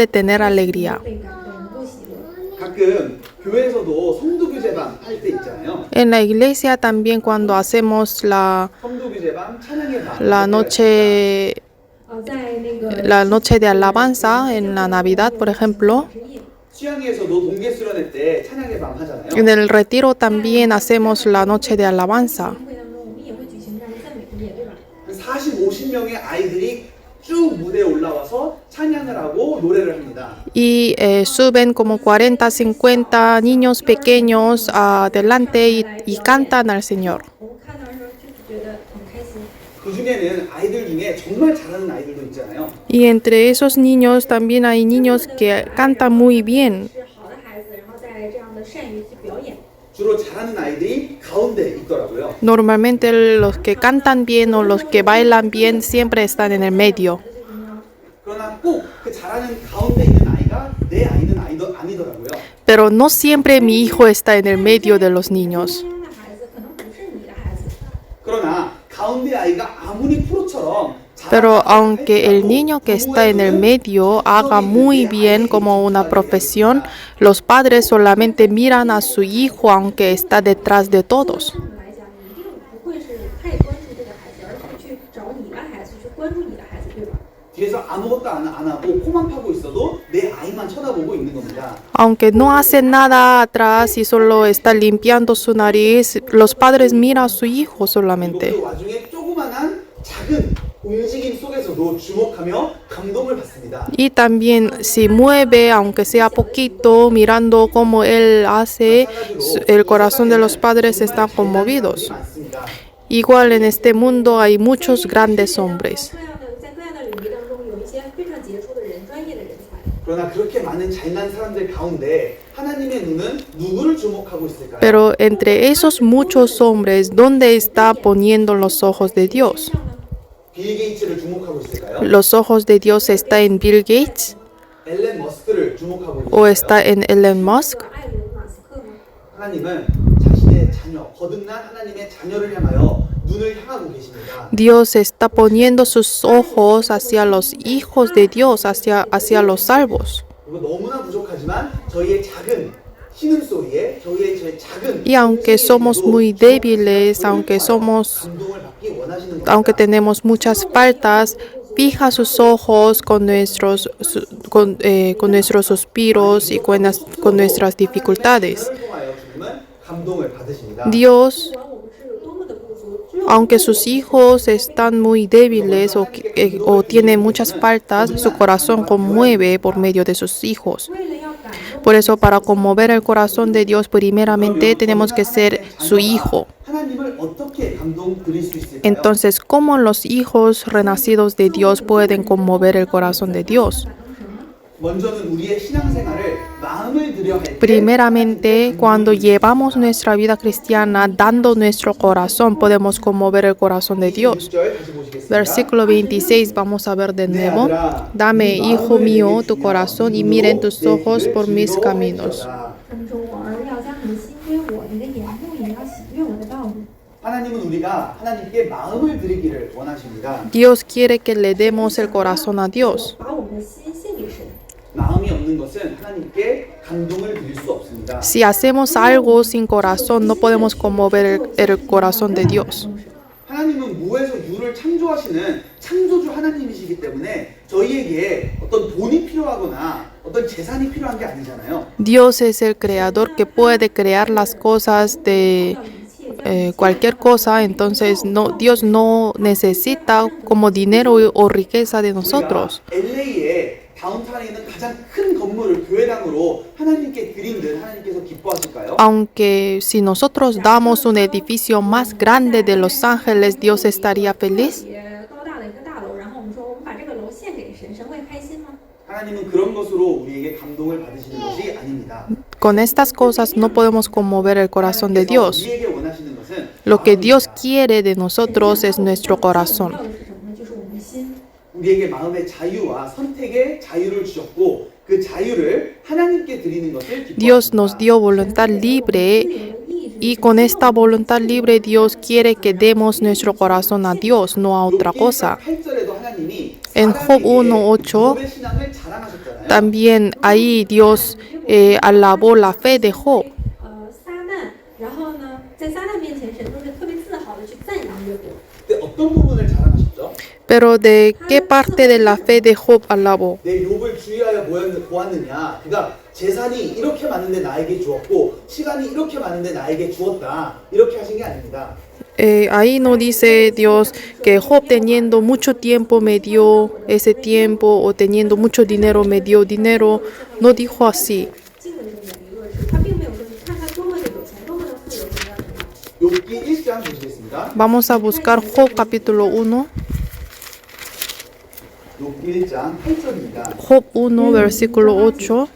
tener alegría. 被感动，能够喜乐。 가끔 교회에서도 성도교제방 할 때 있잖아요. En la iglesia también cuando hacemos 성도교제방 찬양의 방 la noche 在那个 la noche de alabanza en la Navidad, por ejemplo. 之夜， 수양회에서도 동계 수련회 때 찬양의 밤 하잖아요. En el retiro también hacemos la noche de alabanza. 会当中我们也会举行这样的赞美之夜，对吧？ 40, 50명의 아이들이 쭉 무대에 올라와서 찬양을 하고 노래를 합니다. Y suben como 40, 50 niños pequeños adelante y cantan al Señor. 我们看到的时候就是觉得很开心。 그 중에는 아이들 중에 정말 잘하는 아이들도 있잖아요. Y entre esos niños también hay niños que cantan muy bien. 是好的孩子，然后在这样的善于去表演。 주로 잘하는 아이들이 가운데 있더라고요. Normalmente los que cantan bien o los que bailan bien siempre están en el medio. 그러나 꼭 그 잘하는 가운데 있는 아이가 내 아이는 아니더라고요. Pero no siempre mi hijo está en el medio de los niños. 中央的孩子可能不是你的孩子， 그러나 가운데 아이가 아무리 프로처럼 Pero aunque el niño que está en el medio haga muy bien como una profesión, los padres solamente miran a su hijo aunque está detrás de todos. 对你来讲，你一定不会是太关注这个孩子，而是去找你的孩子，去关注你的孩子，对吧？ 뒤에서 아무것도 안 하고 코만 파고 있어도 내 아이만 쳐다보고 있는 겁니다. Aunque no hace nada atrás y solo está limpiando su nariz, los padres miran a su hijo 그리고 solamente. 그 와중에 조그만한 작은 움직임 속에서도 주목하며 감동을 받습니다. Y también si mueve, aunque sea poquito, mirando cómo él hace, el corazón de los padres está conmovidos. 많습니다. Igual en este mundo hay muchos grandes hombres. 在各样的领域当中，有一些非常杰出的人，专业的人才。 그러나 그렇게 많은 잘난 사람들 가운데 하나님의 눈은 누구를 주목하고 있을까요? Pero entre esos muchos hombres, ¿dónde está poniendo los ojos de Dios? 这样呢？ 빌 게이츠를 주목하고 있을까요? ¿Los ojos de Dios está en Bill Gates 앨런 머스크를 주목하고 o 있을까요? está en Elon Musk? 艾伦马斯克吗？ 하나님은 자신의 자녀, 거듭난 하나님의 자녀를 향하여 눈을 향하고 계십니다. Dios está poniendo sus ojos hacia los hijos de Dios, hacia los salvos. 그리고 너무나 부족하지만 저희의 작은 신음소리에 저희의 작은 Y aunque somos muy débiles, aunque 감동을 받기 원하시는 겁니다. aunque tenemos muchas faltas, fija sus ojos con nuestros suspiros y con nuestras dificultades. 그걸 통하여 주님은 감동을 받으십니다. Dios, 不管我们是有多么的不足，只有 aunque sus hijos están muy débiles o tienen muchas faltas, su corazón conmueve por medio de sus hijos. 为了要感动 Por eso, para conmover el corazón de Dios, primeramente tenemos que ser su hijo. 하나님을 어떻게 감동 드릴 수 있을까요? Entonces, ¿cómo los hijos renacidos de Dios pueden conmover el corazón de Dios? 먼저는 우리의 신앙생활을 마음을 들여 할 때 Primeramente, cuando llevamos nuestra vida cristiana dando nuestro corazón, podemos conmover el corazón de Dios. 6절 다시 보시겠습니다. Versículo 26, vamos a ver de nuevo. Dame, hijo mío, tu corazón y miren tus ojos por mis caminos. 他们说：“我儿要将你的心归我，你的眼目也要喜悦我的道路。 하나님은 우리가 하나님께 마음을 드리기를 원하십니다. Dios quiere que le demos el corazón a Dios. 把我们的心献给神。 마음이 없는 것은 하나님께 감동을 드릴 수 없습니다. Si hacemos algo sin corazón, no podemos conmover el corazón de Dios. 하나님은 무에서 유를 창조하시는 창조주 하나님이시기 때문에 저희에게 어떤 돈이 필요하거나 어떤 재산이 필요한 게 아니잖아요. Dios es el creador que puede crear las cosas de cualquier cosa, entonces Dios no necesita como dinero o riqueza de nosotros. LA에 다운타운에 있는 가장 큰 건물을 교회당으로 하나님께 드린들 하나님께서 기뻐하실까요? Aunque si nosotros damos un edificio más grande de Los Ángeles, Dios estaría feliz. 也高大的一个大楼，然后我们说我们把这个楼献给神，神会开心吗？ 하나님은 그런 것으로 우리에게 감동을 받으시는 것이 아닙니다. Con estas cosas no podemos conmover el corazón de Dios. 우리에게 원하시는 것은 Lo que Dios quiere de nosotros es nuestro 要 corazón. 的是什么呢？就是我们的心。 우리에게 마음의 자유와 선택의 자유를 주셨고 그 자유를 하나님께 드리는 것을 Dios nos 기뻐하십니다. dio voluntad libre y con esta voluntad libre Dios quiere que demos nuestro corazón a Dios, no a otra cosa. 8절에도 하나님이 En Job 1:8 욥의 신앙을 자랑하셨잖아요. También ahí Dios alabó la fe de Job. 撒旦，然后呢，在撒旦面前，神都是特别自豪的去赞扬约伯。 근데 어떤 부분을 자랑하셨죠? Pero ¿de qué parte de la fe de Job alabó? 내 욥을 주의하여 보았느냐? 그가 재산이 이렇게 많은데 나에게 주었고 시간이 이렇게 많은데 나에게 주었다. 이렇게 하신 게 아닙니다. ahí no dice Dios que Job teniendo mucho tiempo me dio ese tiempo o teniendo mucho dinero me dio dinero. No dijo así. 经文中的理论是，他并没有说你看他多么的有钱，多么的富有，怎么样怎么样。 욥기 1장 보시겠습니다. Vamos a buscar Job capítulo 1. 욥기 1장 8절입니다. Job 1 versículo 8.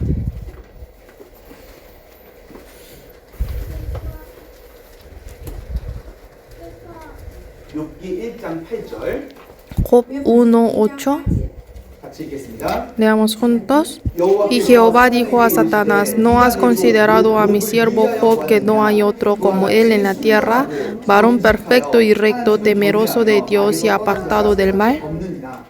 욥기 1장 8절 Job 1, 8. 같이 읽겠습니다. Leamos juntos. Y Jehová dijo a Satanás, ¿no has considerado a mi siervo Job, que no hay otro como él en la tierra, varón perfecto y recto, temeroso de Dios y apartado del mal? 없느니라.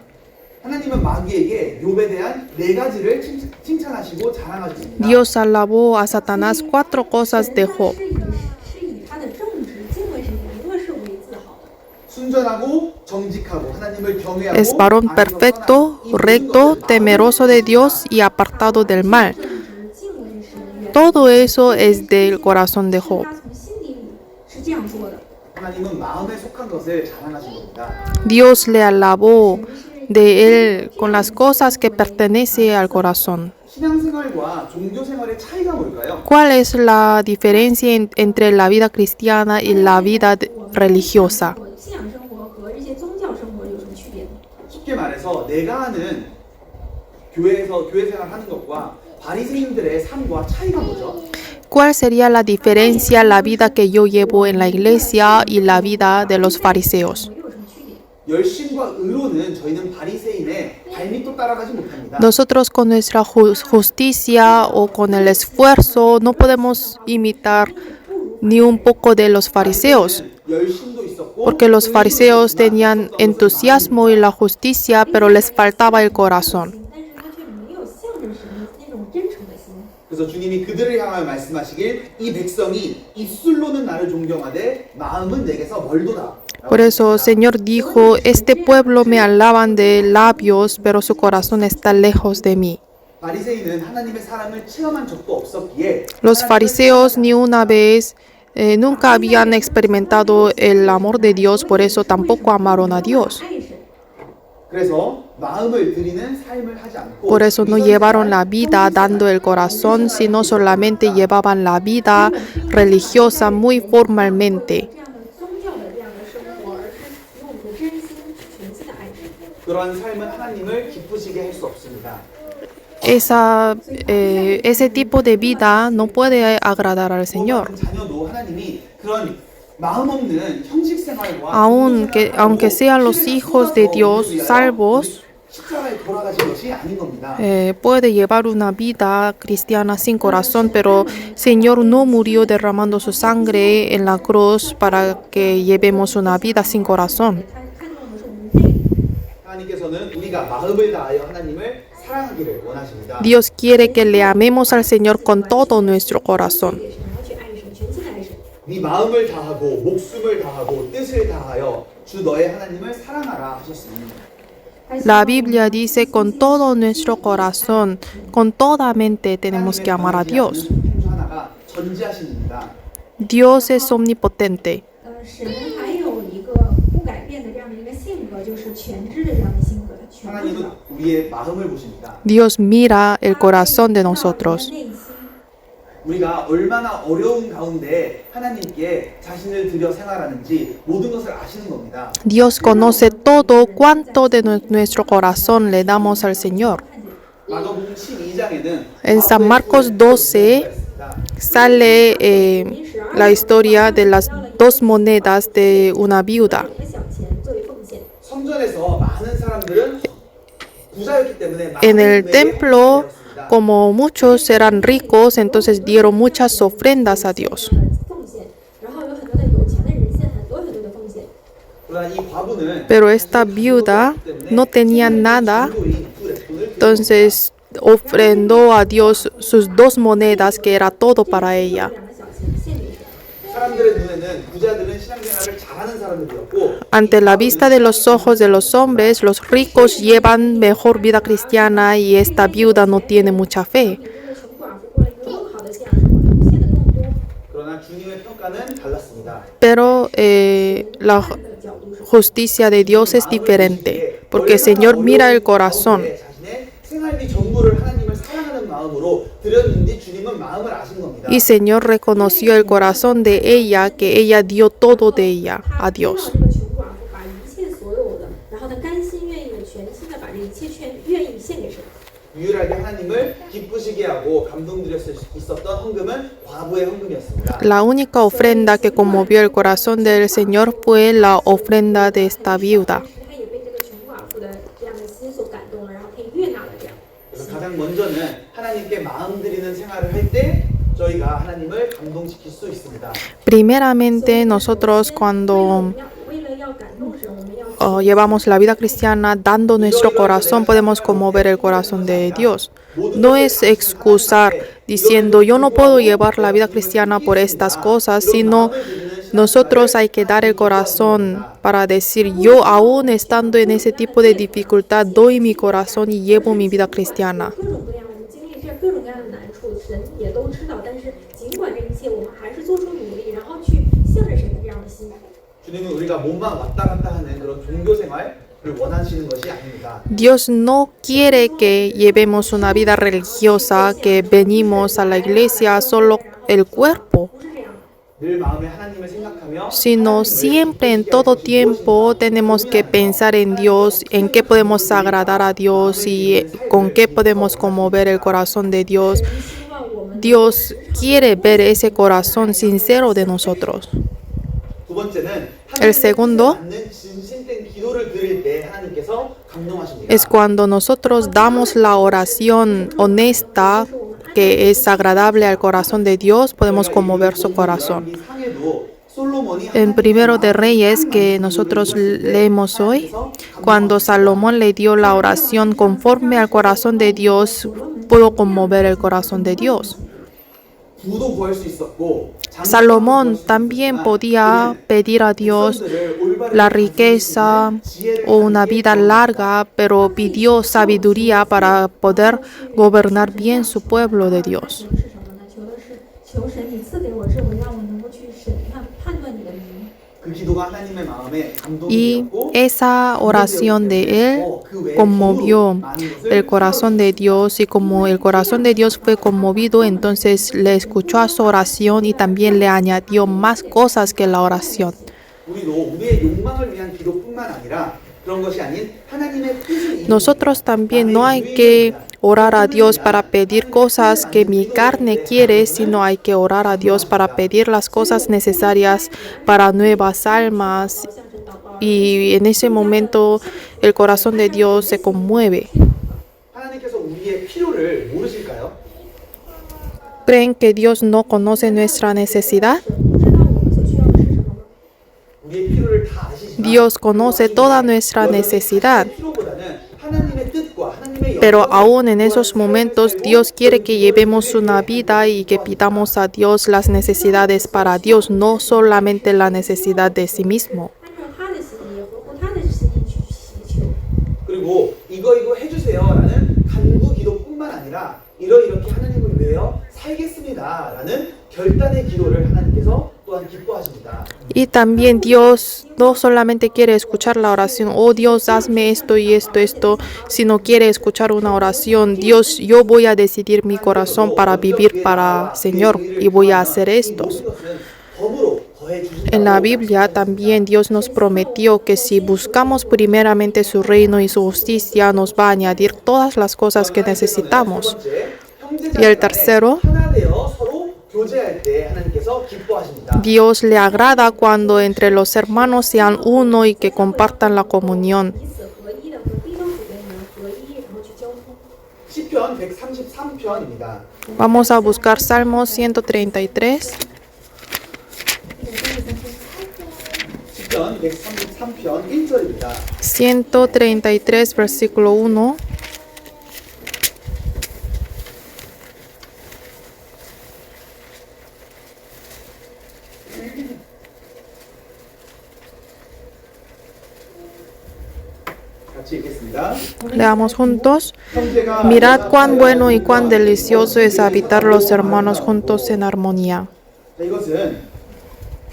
하나님은 마귀에게 욥에 대한 네 가지를 칭찬하시고 자랑하셨습니다. Dios alabó a Satanás 4 cosas de Job. 是以他的正直、敬畏神、以恶事为自豪的。 순전하고 정직하고 하나님을 경외하고 Es varón perfecto, recto, temeroso de Dios y apartado del mal. 正直、敬畏神、远离 Todo eso es del corazón de Job. 他从心底里是这样说的。 하나님은 마음에 속한 것을 자랑하신 겁니다. Dios le alabó de él con las cosas que pertenecen al corazón. 신앙생활과 종교생활의 차이가 뭘까요? ¿Cuál es la diferencia entre la vida cristiana y la vida religiosa? 信仰生活和这些宗教生活有什么区别呢？ 쉽게 말해서 내가 하는 교회에서 교회 생활하는 것과 바리새인들의 삶과 차이가 뭐죠? ¿Cuál sería la diferencia la vida que yo llevo en la iglesia y la vida de los fariseos? 有什么区别？ 열심과 의로는 저희는 바리새인의 발밑도 따라가지 못합니다. Nosotros con nuestra justicia o con el esfuerzo no podemos imitar ni un poco de los fariseos, 열심도 있었고 porque los fariseos tenían entusiasmo y la justicia, pero les faltaba el corazón. 但是他却没有向着神的那种真诚的心。 그래서 주님이 그들을 향하여 말씀하시길 이 백성이 입술로는 나를 존경하되 마음은 내게서 멀도다. Por eso, Señor dijo, este pueblo me alaban de labios, pero su corazón está lejos de mí. 바리새인은 하나님의 사랑을 체험한 적도 없었기에 Los fariseos ni una vez, nunca habían experimentado el amor de Dios, por eso tampoco amaron a Dios. 爱神， 그래서 마음을 드리는 삶을 하지 않고 Por eso no llevaron la vida dando el corazón, sino solamente llevaban la vida religiosa muy formalmente. 这样的宗教的这样的生活，而是用我们的真心全心的爱神。 그러한 삶은 하나님을 기쁘시게 할 수 없습니다. Ese tipo de vida no puede agradar al Señor. 자녀도 하나님이 그런 마음 없는 형식 생활과 Aunque sean los hijos de Dios salvos, 십자가에 돌아가신 것이 아닌 겁니다. puede llevar una vida cristiana sin corazón, pero Señor no murió derramando su sangre en la cruz para que llevemos una vida sin corazón. 他看重的是我们的内。 하나님께서는 우리가 마음을 다하여 하나님을 사랑하기를 원하십니다. Dios quiere que le amemos al Señor con todo nuestro corazón. 也是你要去爱神，全心的爱神。 네 마음을 다하고 목숨을 다하고 뜻을 다하여 주 너의 하나님을 사랑하라 하셨습니다. La Biblia dice con todo nuestro corazón, con toda mente tenemos que amar a Dios. 주 하나가 전지하십니다. Dios es omnipotente. 神还有一个不改变的这样的一个性格，就是全知的这样的性格，他全知 하나님은 道。 우리의 마음을 보십니다. Dios mira el corazón de nosotros. 内心 우리가 얼마나 어려운 가운데 하나님께 자신을 드려 생활하는지 모든 것을 아시는 겁니다. Dios conoce todo cuanto de nuestro corazón le damos al Señor. 마가복음 12장에는 En San Marcos 12 sale la historia de las 2 monedas de una viuda. 一个小钱作为奉献。 성전에서 많은 사람들은 부자였기 때문에 En 많은 el 금액의 templo,奉献como muchos eran ricos, entonces dieron muchas ofrendas a Dios. 奉献，然后有很多的有钱的人献很多的奉献。 그러나 이 과부는 Pero esta viuda no tenía nada, entonces ofrendó a Dios sus 2 monedas, que era todo para ella. 两个小钱献给神。 사람들의 눈에는 부자들은 신앙생활을 잘하는 사람들이었고 Ante la vista de los ojos de los hombres, los ricos llevan mejor vida cristiana y esta viuda no tiene mucha fe. 这个穷寡妇过了一个更好的信仰生活，他们献的更多。 그러나 주님의 평가는 달랐습니다. pero la justicia de Dios es diferente, porque el Señor mira el corazón. 자신의 생활비 전부를 하나님을 사랑하는 마음으로 드렸는지 주님은 마음을 아신 겁니다. Y Señor reconoció el corazón de ella, que ella dio todo de ella a Dios. 这个穷寡妇把一切所有的，然后他甘心愿意的、全心的把这一切愿意献给神。 유일하게 하나님을 기쁘시게 하고 감동드릴 수 있었던 헌금은 과부의 헌금이었습니다. La única ofrenda que conmovió el corazón del Señor fue la ofrenda de esta viuda. 他也被这个穷寡妇的这样的心所感动了，然后他也悦纳了这样。 그래서 가장 먼저는 하나님께 마음 드리는 생활을 할 때 저희가 하나님을 감동시킬 수 있습니다. Primeramente, nosotros cuando 为了要感动神，我们要 llevamos la vida cristiana dando nuestro corazón, podemos conmover el corazón de Dios. No es excusar diciendo yo no puedo llevar la vida cristiana por estas cosas, sino nosotros hay que dar el corazón para decir yo aún estando en ese tipo de dificultad doy mi corazón y llevo mi vida cristiana. 各种各样的，我们经历这各种各样的难处，神也都知道。但是尽管这一切，我们还是做出努力，然后去向着神的这样的心。 주님은 우리가 몸만 왔다 갔다 하는 그런 종교 생활을 원하시는 것이 아닙니다. Dios no quiere que llevemos una vida religiosa, que venimos a la iglesia solo el cuerpo, 不是这样的。 늘 마음에 하나님을 생각하며 sino siempre en todo tiempo tenemos que pensar en Dios, en qué podemos agradar a Dios y con qué podemos conmover el corazón de Dios. 希望我们 Dios quiere ver ese corazón sincero de nosotros. 두 번째는 El segundo 하나님께 맞는 진실된 기도를 드릴 때 하나님께서 감동하십니다. es cuando nosotros damos la oración honesta que es agradable al corazón de Dios, podemos conmover su corazón. En Primero de Reyes, que nosotros leemos hoy, cuando Salomón le dio la oración conforme al corazón de Dios, pudo conmover el corazón de Dios. Salomón también podía pedir a Dios la riqueza o una vida larga, pero pidió sabiduría para poder gobernar bien su pueblo de Dios. 是什么呢？求的是求神你赐给我智慧，让我能够去审判判断你的名。 그 기도가 하나님의 마음에 Y 감동이었고 esa oración de él conmovió el corazón de Dios, y como el corazón de Dios fue conmovido, entonces le escuchó a su oración y también le añadió más cosas que la oración. 우리도 우리의 욕망을 위한 기도뿐만 아니라 그런 것이 아닌 하나님의 뜻을 Nosotros también no hay que orar a Dios para pedir cosas que mi carne quiere, sino hay que orar a Dios para pedir las cosas necesarias para nuevas almas. Y en ese momento el corazón de Dios se conmueve. 하나님께서 우리의 필요를 모르실까요? ¿Creen que Dios no conoce nuestra necesidad? 不知道我们所需要的是什么吗？ 우리의 필요를 다 아시지만 Dios conoce toda nuestra necesidad. 필요보다는 하나님의 뜻과 하나님의 Pero aún en esos momentos Dios quiere que llevemos una vida y que pidamos a Dios las necesidades para Dios, no solamente la necesidad de sí mismo. 按照他的心意，合乎他的心意去祈求。 그리고 이거 해주세요라는 간구 기도뿐만 아니라 이렇게 하나님을 위하여 살겠습니다라는 결단의 기도를 하나님께서 또한 기뻐하십니다. Y también Dios no solamente quiere escuchar la oración, oh Dios, hazme esto y esto, sino quiere escuchar una oración, Dios, yo voy a decidir mi corazón para vivir para Señor y voy a hacer esto. En la Biblia también Dios nos prometió que si buscamos primeramente su reino y su justicia, nos va a añadir todas las cosas que necesitamos. Y el tercero, Dios le agrada cuando entre los hermanos sean uno y que compartan la comunión. 彼此合一的和弟兄姊妹们合一，然后去交通。 시편 133편입니다. Vamos a buscar Salmos 133. 시편 133편 1절입니다. 133, versículo 1. 같이 읽겠습니다. Leamos juntos. 형제가 Mirad cuán bueno y cuán delicioso es habitar los hermanos juntos en armonía. 자, 이것은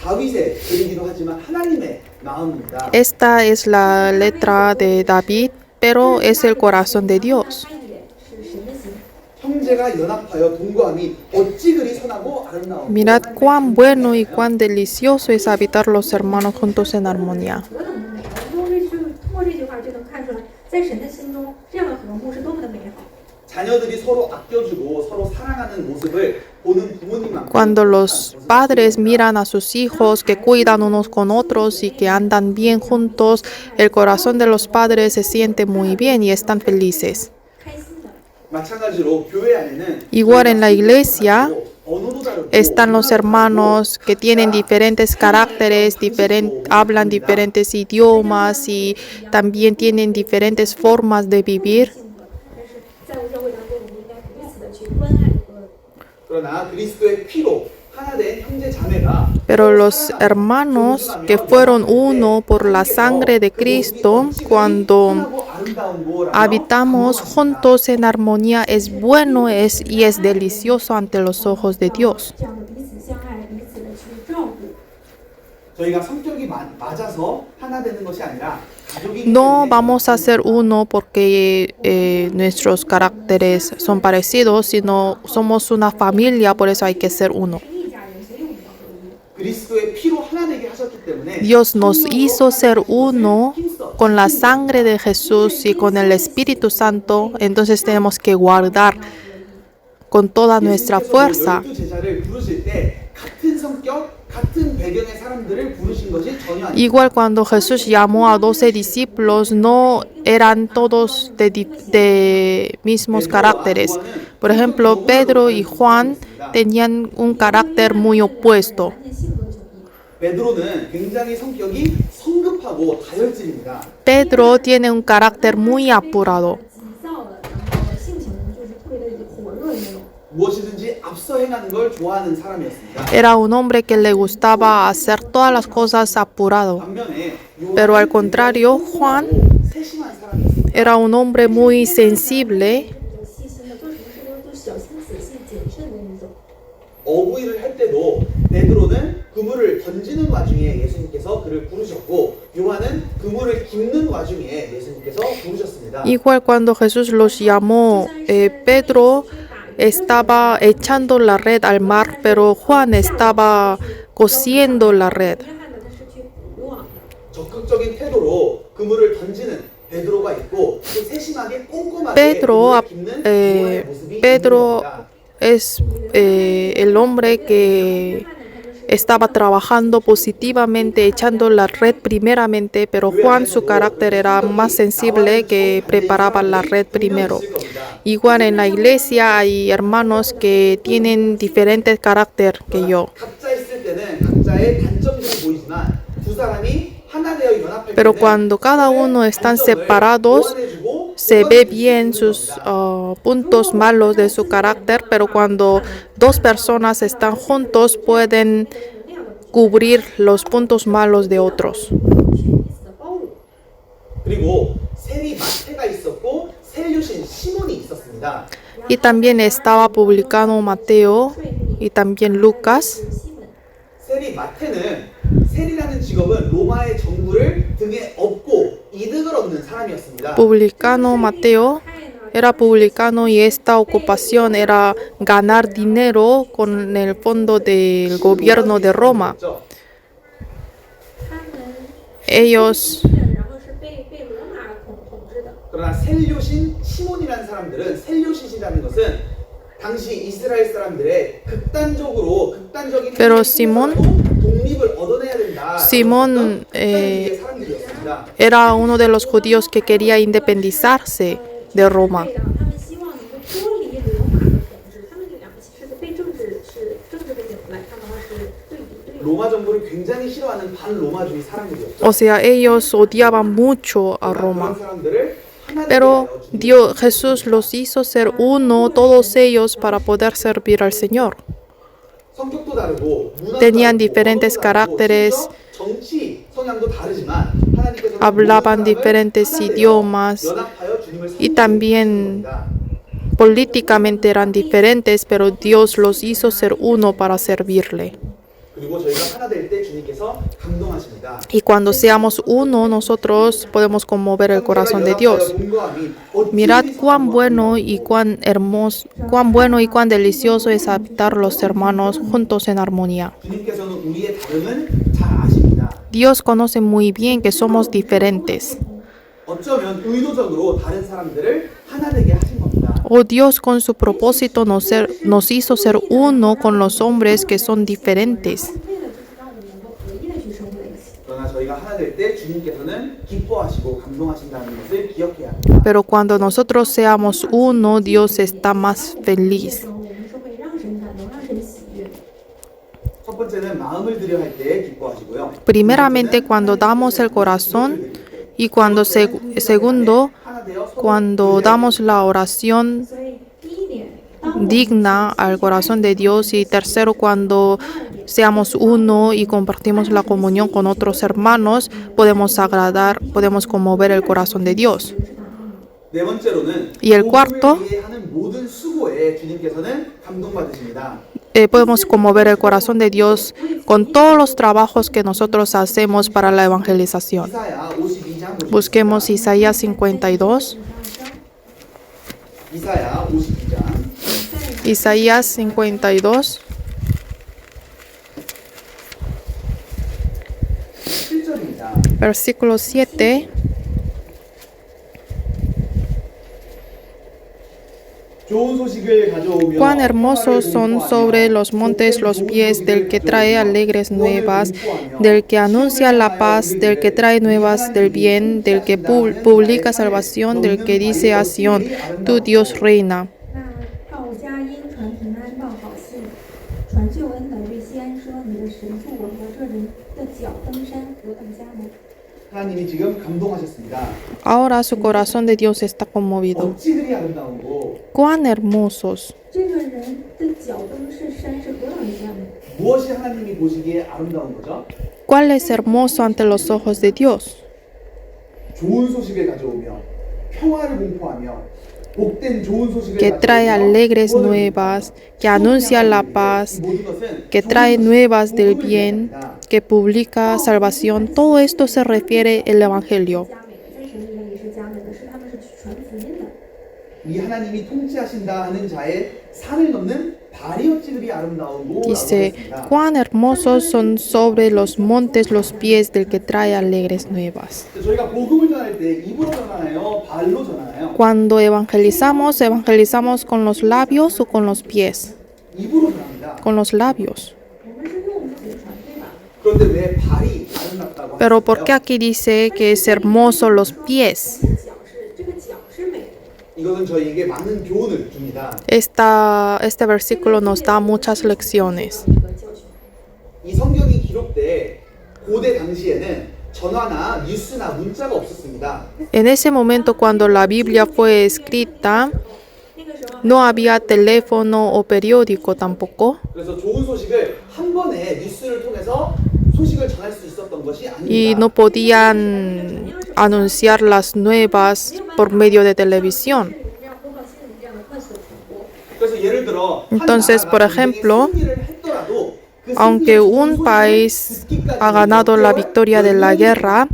다윗의 글이기도 하지만 하나님의 마음입니다. Esta es la letra de David, pero es el corazón de Dios. 翻译的是神的心。 형제가 연합하여 동거함이 어찌 그리 선하고 아름다운 Mirad cuán bueno y cuán delicioso es habitar los hermanos juntos en armonía. 何等的美！通过这句话就能看出来，在神的心中，这样的和睦是多么的美好。 자녀들이 서로 아껴주고 서로 사랑하는 모습을 보는 부모님만큼 Cuando los padres miran a sus hijos que cuidan unos con otros y que andan bien juntos, el corazón de los padres se siente muy bien y están felices. 开心的。 마찬가지로 교회 안에는 Igual en la iglesia 언어도 다르고 están los hermanos que tienen diferentes caracteres, hablan diferentes idiomas y también tienen diferentes formas de vivir. 但是在教会当中，我们应该彼此的去关爱和 그러나 그리스도의 피로 하나 된 형제 자매가 Pero los hermanos que fueron uno por la sangre de Cristo, cuando habitamos juntos en armonía, es bueno y es delicioso ante los ojos de Dios. 这样的彼此相爱、彼此的去照顾。 저희가 성격이 맞아서 하나 되는 것이 아니라 가족이기 No 때문에 vamos a ser uno porque nuestros caracteres son parecidos, sino somos una familia, por eso hay que ser uno. 是一家人，所以我们要合一。 그리스도의 피로 하나 되게 하셨기 때문에 Dios nos hizo ser uno con la sangre de Jesús y con el Espíritu Santo, entonces tenemos que guardar con toda nuestra fuerza. 12 제자를 부르실 때 같은 성격, 같은 배경의 사람들을 부르신 것이 전혀 아니에요. Igual cuando Jesús llamó a 12 discípulos, no eran todos de mismos caracteres. Por ejemplo, Pedro y Juan tenían un carácter muy opuesto. 人的性格迥异。 베드로는 굉장히 성격이 성급하고 다혈질입니다. Pedro tiene un carácter muy apurado. 急躁的，然后性情就是特别的火热的那种。 무엇이든지 앞서 행하는 걸 좋아하는 사람이었습니다. Era un hombre que le gustaba hacer todas las cosas apurado. 반면에 Pero al contrario, Juan 세심한 사람이었습니다. era un hombre muy sensible. 比较细心的，做什么事都小心仔细、谨慎的那种。 어구일을 할 때도 베드로는 그물을 던지는 와중에 예수님께서 그를 부르셨고 요한은 그물을 깁는 와중에 예수님께서 부르셨습니다. Igual cuando Jesús los llamó, Pedro estaba echando la red al mar, pero Juan estaba cosiendo la red. 约翰呢，他是去捕网的。 적극적인 태도로 그물을 던지는 베드로가 있고 또 세심하게 꼼꼼하게 Pedro, 그물을 깁는 요한의 모습이 Pedro 있는 겁니다. es el hombre que estaba trabajando positivamente, echando la red primeramente, pero Juan su carácter era más sensible que preparaba la red primero. Igual en la iglesia hay hermanos que tienen diferente carácter que yo. 각자 있을 때는 각자의 단점들이 보이지만 두 사람이 하나 되어 연합할 Pero 때는 cuando cada uno están separados, 보완해주고 se ve bien sus puntos malos de su carácter, pero cuando dos personas están juntos pueden cubrir los puntos malos de otros. 去彼此的包容。 그리고 세리 마태가 있었고 셀류신 시몬이 있었습니다. Y también estaba publicado Mateo y también Lucas. 是西门。 세리 마태는 세리라는 직업은 로마의 정부를 등에 업고 이득을 얻는 사람이었습니다. Publicano Mateo era publicano y esta ocupación era ganar dinero con el fondo del gobierno de Roma. 他们 Ellos 然后是被罗马统治的。 그러나 셀류신 시몬이라는 사람들은 셀류신이라는 것은 당시 이스라엘 사람들의 극단적인 Pero 행위를 Simón- 통해서라도 독립을 얻어내야 된다. Simón, 사람들이었습니다. era uno de los judíos que quería independizarse de Roma. 他们希望能够脱离罗马的统治，他们这两个其实被政治背景来看的话是对比对立。 로마 정부를 굉장히 싫어하는 반로마주의 사람들이었죠. O sea, ellos odiaban mucho a 그런 Roma. 사람들을 하나 되게 Pero 하여 주님. Jesús los hizo ser uno, todos ellos, para poder servir al Señor. 성격도 다르고 문화도 Tenían 다르고 diferentes 언어도 다르고 caracteres, 심지어 정치 성향도 다르지만 하나님께서는 hablaban 모든 사람을 diferentes 하나 되어 idiomas 연합하여 주님을 y 섬기게 también 하셨습니다. políticamente eran diferentes, pero Dios los hizo ser uno para servirle. 그리고 저희가 하나 될 때 주님께서 감동하십니다. Y cuando seamos uno, nosotros podemos conmover el corazón de Dios. Mirad cuán bueno y cuán hermoso, cuán bueno y cuán delicioso es habitar los hermanos juntos en armonía. 주님께서는 우리의 다름은 잘 아십니다. Dios conoce muy bien que somos diferentes. 어쩌면 의도적으로 다른 사람들을 하나 되게 하신 겁니다. Oh Dios, con su propósito nos hizo ser uno con los hombres que son diferentes. 为了就是让我们能够合一的去生活在一起。 그러나 저희가 하나 될 때 주님께서는 기뻐하시고 감동하신다는 것을 기억해야 합니다. Pero cuando nosotros seamos uno, Dios está más feliz. 我们是会让神感动，让神喜悦。 첫 번째는 마음을 드려 할 때 기뻐하시고요. Primeramente, cuando damos el corazón y cuando segundo, cuando damos la oración 所以第一点，当我们 digna al corazón de Dios y tercero, cuando seamos uno y compartimos la comunión con otros hermanos, podemos conmover el corazón de Dios. 네 번째로는 Y el cuarto, 복음을 위해 하는 모든 수고에 주님께서는 감동받으십니다. podemos conmover el corazón de Dios con todos los trabajos que nosotros hacemos para la evangelización. 이사야 52장 보시겠습니다. Busquemos Isaías 52. 이사야 52장 Isaías 52, 7절입니다. versículo 7. 좋은 소식을 가져오며 Cuán hermosos son sobre los montes los pies del que trae alegres nuevas, del que anuncia la paz, del que trae nuevas del bien, del que publica salvación, del que dice a Sión, tu Dios reina. 那报佳音传平安报好信，传救恩的对西安说：“你的神助我和这人的脚登山何等佳美！” 하나님이 지금 감동하셨습니다. Ahora su corazón de Dios está conmovido. 어찌들이 아름다운고 Cuán hermosos. 这个人的脚登是山是何等的佳美！ 무엇이 하나님이 보시기에 아름다운 거죠? ¿Cuál es hermoso ante los ojos de Dios? 좋은 소식을 가져오며 평화를 공포하며 복된 좋은 소식을 Que trae 가져오며 alegres 구원을 nuevas, que anuncia la paz, 이 모든 것은 que 좋은 trae 소식, nuevas del 복음을 bien, 얘기합니다. que publica salvación. Todo esto se refiere al Evangelio. 佳美的，在神里面也是佳美的，是他们是去传福音的。 이 하나님이 통치하신다 하는 자의 산을 넘는 발이 어찌들이 아름다운고 Dice, cuán hermosos son sobre los montes los pies del que trae alegres nuevas. 저희가 복음을 전할 때 입으로 전하나요? 발로 전하나요? Cuando evangelizamos con los labios o con los pies. 입으로 전합니다. Con los labios. 我们是用嘴传，对吧？ 그런데 왜 발이 아름답다고 Pero ¿por qué 하셨어요? aquí dice que es hermoso los pies? 这个脚是美的。 이것은 저희에게 많은 교훈을 줍니다. Este versículo nos da muchas lecciones. 一个教训。 이 성경이 기록돼 고대 당시에는 전화나 뉴스나 문자가 없었습니다. En ese momento, cuando la Biblia fue escrita, 那个时候， no había teléfono o periódico tampoco. 그래서 좋은 소식을 한 번에 뉴스를 통해서 소식을 전할 수 있었던 것이 Y 아닙니다. no podían anunciar las nuevas por medio de televisión. 这样播报新闻这样的快速的传播。 그래서 예를 들어 Entonces, por ejemplo, aunque un país ha ganado la victoria de la guerra,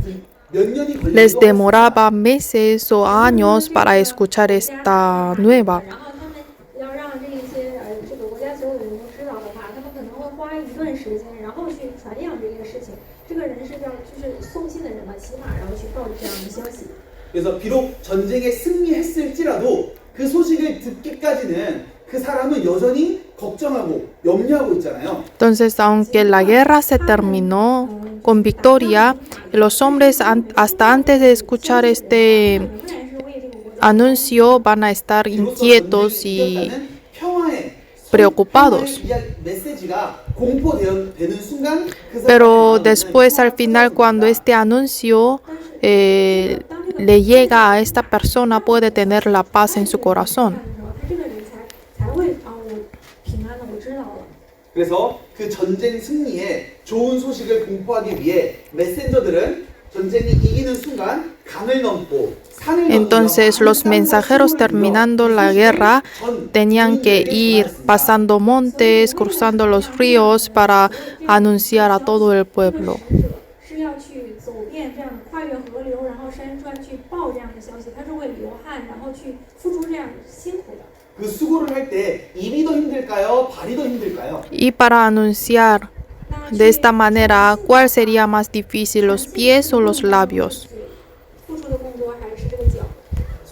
les demoraba meses o años para escuchar esta nueva. 然后他们要让这些这个国家所有的人都知道的话，他们可能会花一段时间，然后去传扬这件事情。这个人是叫就是送信的人嘛，骑马然后去报这样的消息。 그래서 비록 전쟁에 승리했을지라도 그 소식을 듣기까지는 그 사람은 여전히 걱정하고 염려하고 있잖아요. Entonces, aunque la guerra se terminó con victoria, los hombres hasta antes de escuchar este 仍然是为这个国家 anuncio van a estar inquietos y preocupados. Pero después, al final, cuando este anuncio le llega a esta persona, puede tener la paz en su corazón. 他这个人才会我平安了，我知道了。 그래서 그 전쟁 승리에 좋은 소식을 공포하기 위해 메신저들은 전쟁이 이기는 순간 강을 넘고 산을 Entonces los mensajeros terminando la guerra tenían que ir pasando montes, cruzando los ríos para anunciar a todo el pueblo. 是要去走遍这样跨越河流，然后山川去报这样的消息，他是为流汗，然后去付出这样辛苦的。 그 수고를 할 때 입이 더 힘들까요? 발이 더 힘들까요? Y para anunciar de esta manera, ¿cuál sería más difícil, los pies o los labios? 付出的更多还是这个脚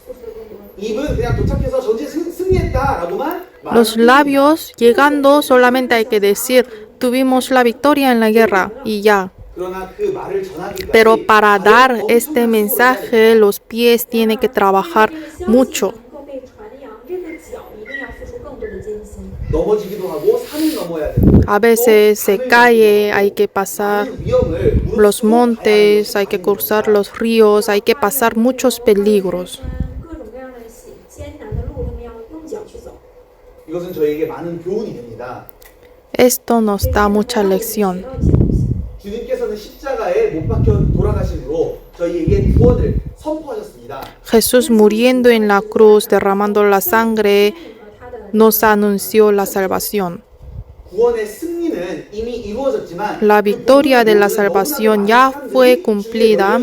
付出的更多？ 입은 그냥 도착해서 전쟁 승리했다라고만 Los labios, llegando, solamente hay que decir, tuvimos la victoria en la guerra y ya. 그러나 그 말을 전하기까지 Pero para dar este mensaje, los pies tienen que trabajar mucho. 能够被传扬，这个脚一定要付出更多的艰辛。 넘어지기도 하고 산을 넘어야 되고 A veces se cae, hay que pasar 위험을 los montes, hay que cruzar los ríos, hay que pasar muchos peligros. 各种各样的艰难的路，他们要用脚去走。 이것은 저희에게 많은 교훈이 됩니다. Esto nos da mucha lección. 주님께서는 십자가에 못 박혀 돌아가심으로 저희에게 구원을 선포하셨습니다. Jesús muriendo en la cruz, derramando la sangre, nos anunció la salvación. 구원의 승리는 이미 이루어졌지만 La victoria de la salvación ya fue cumplida,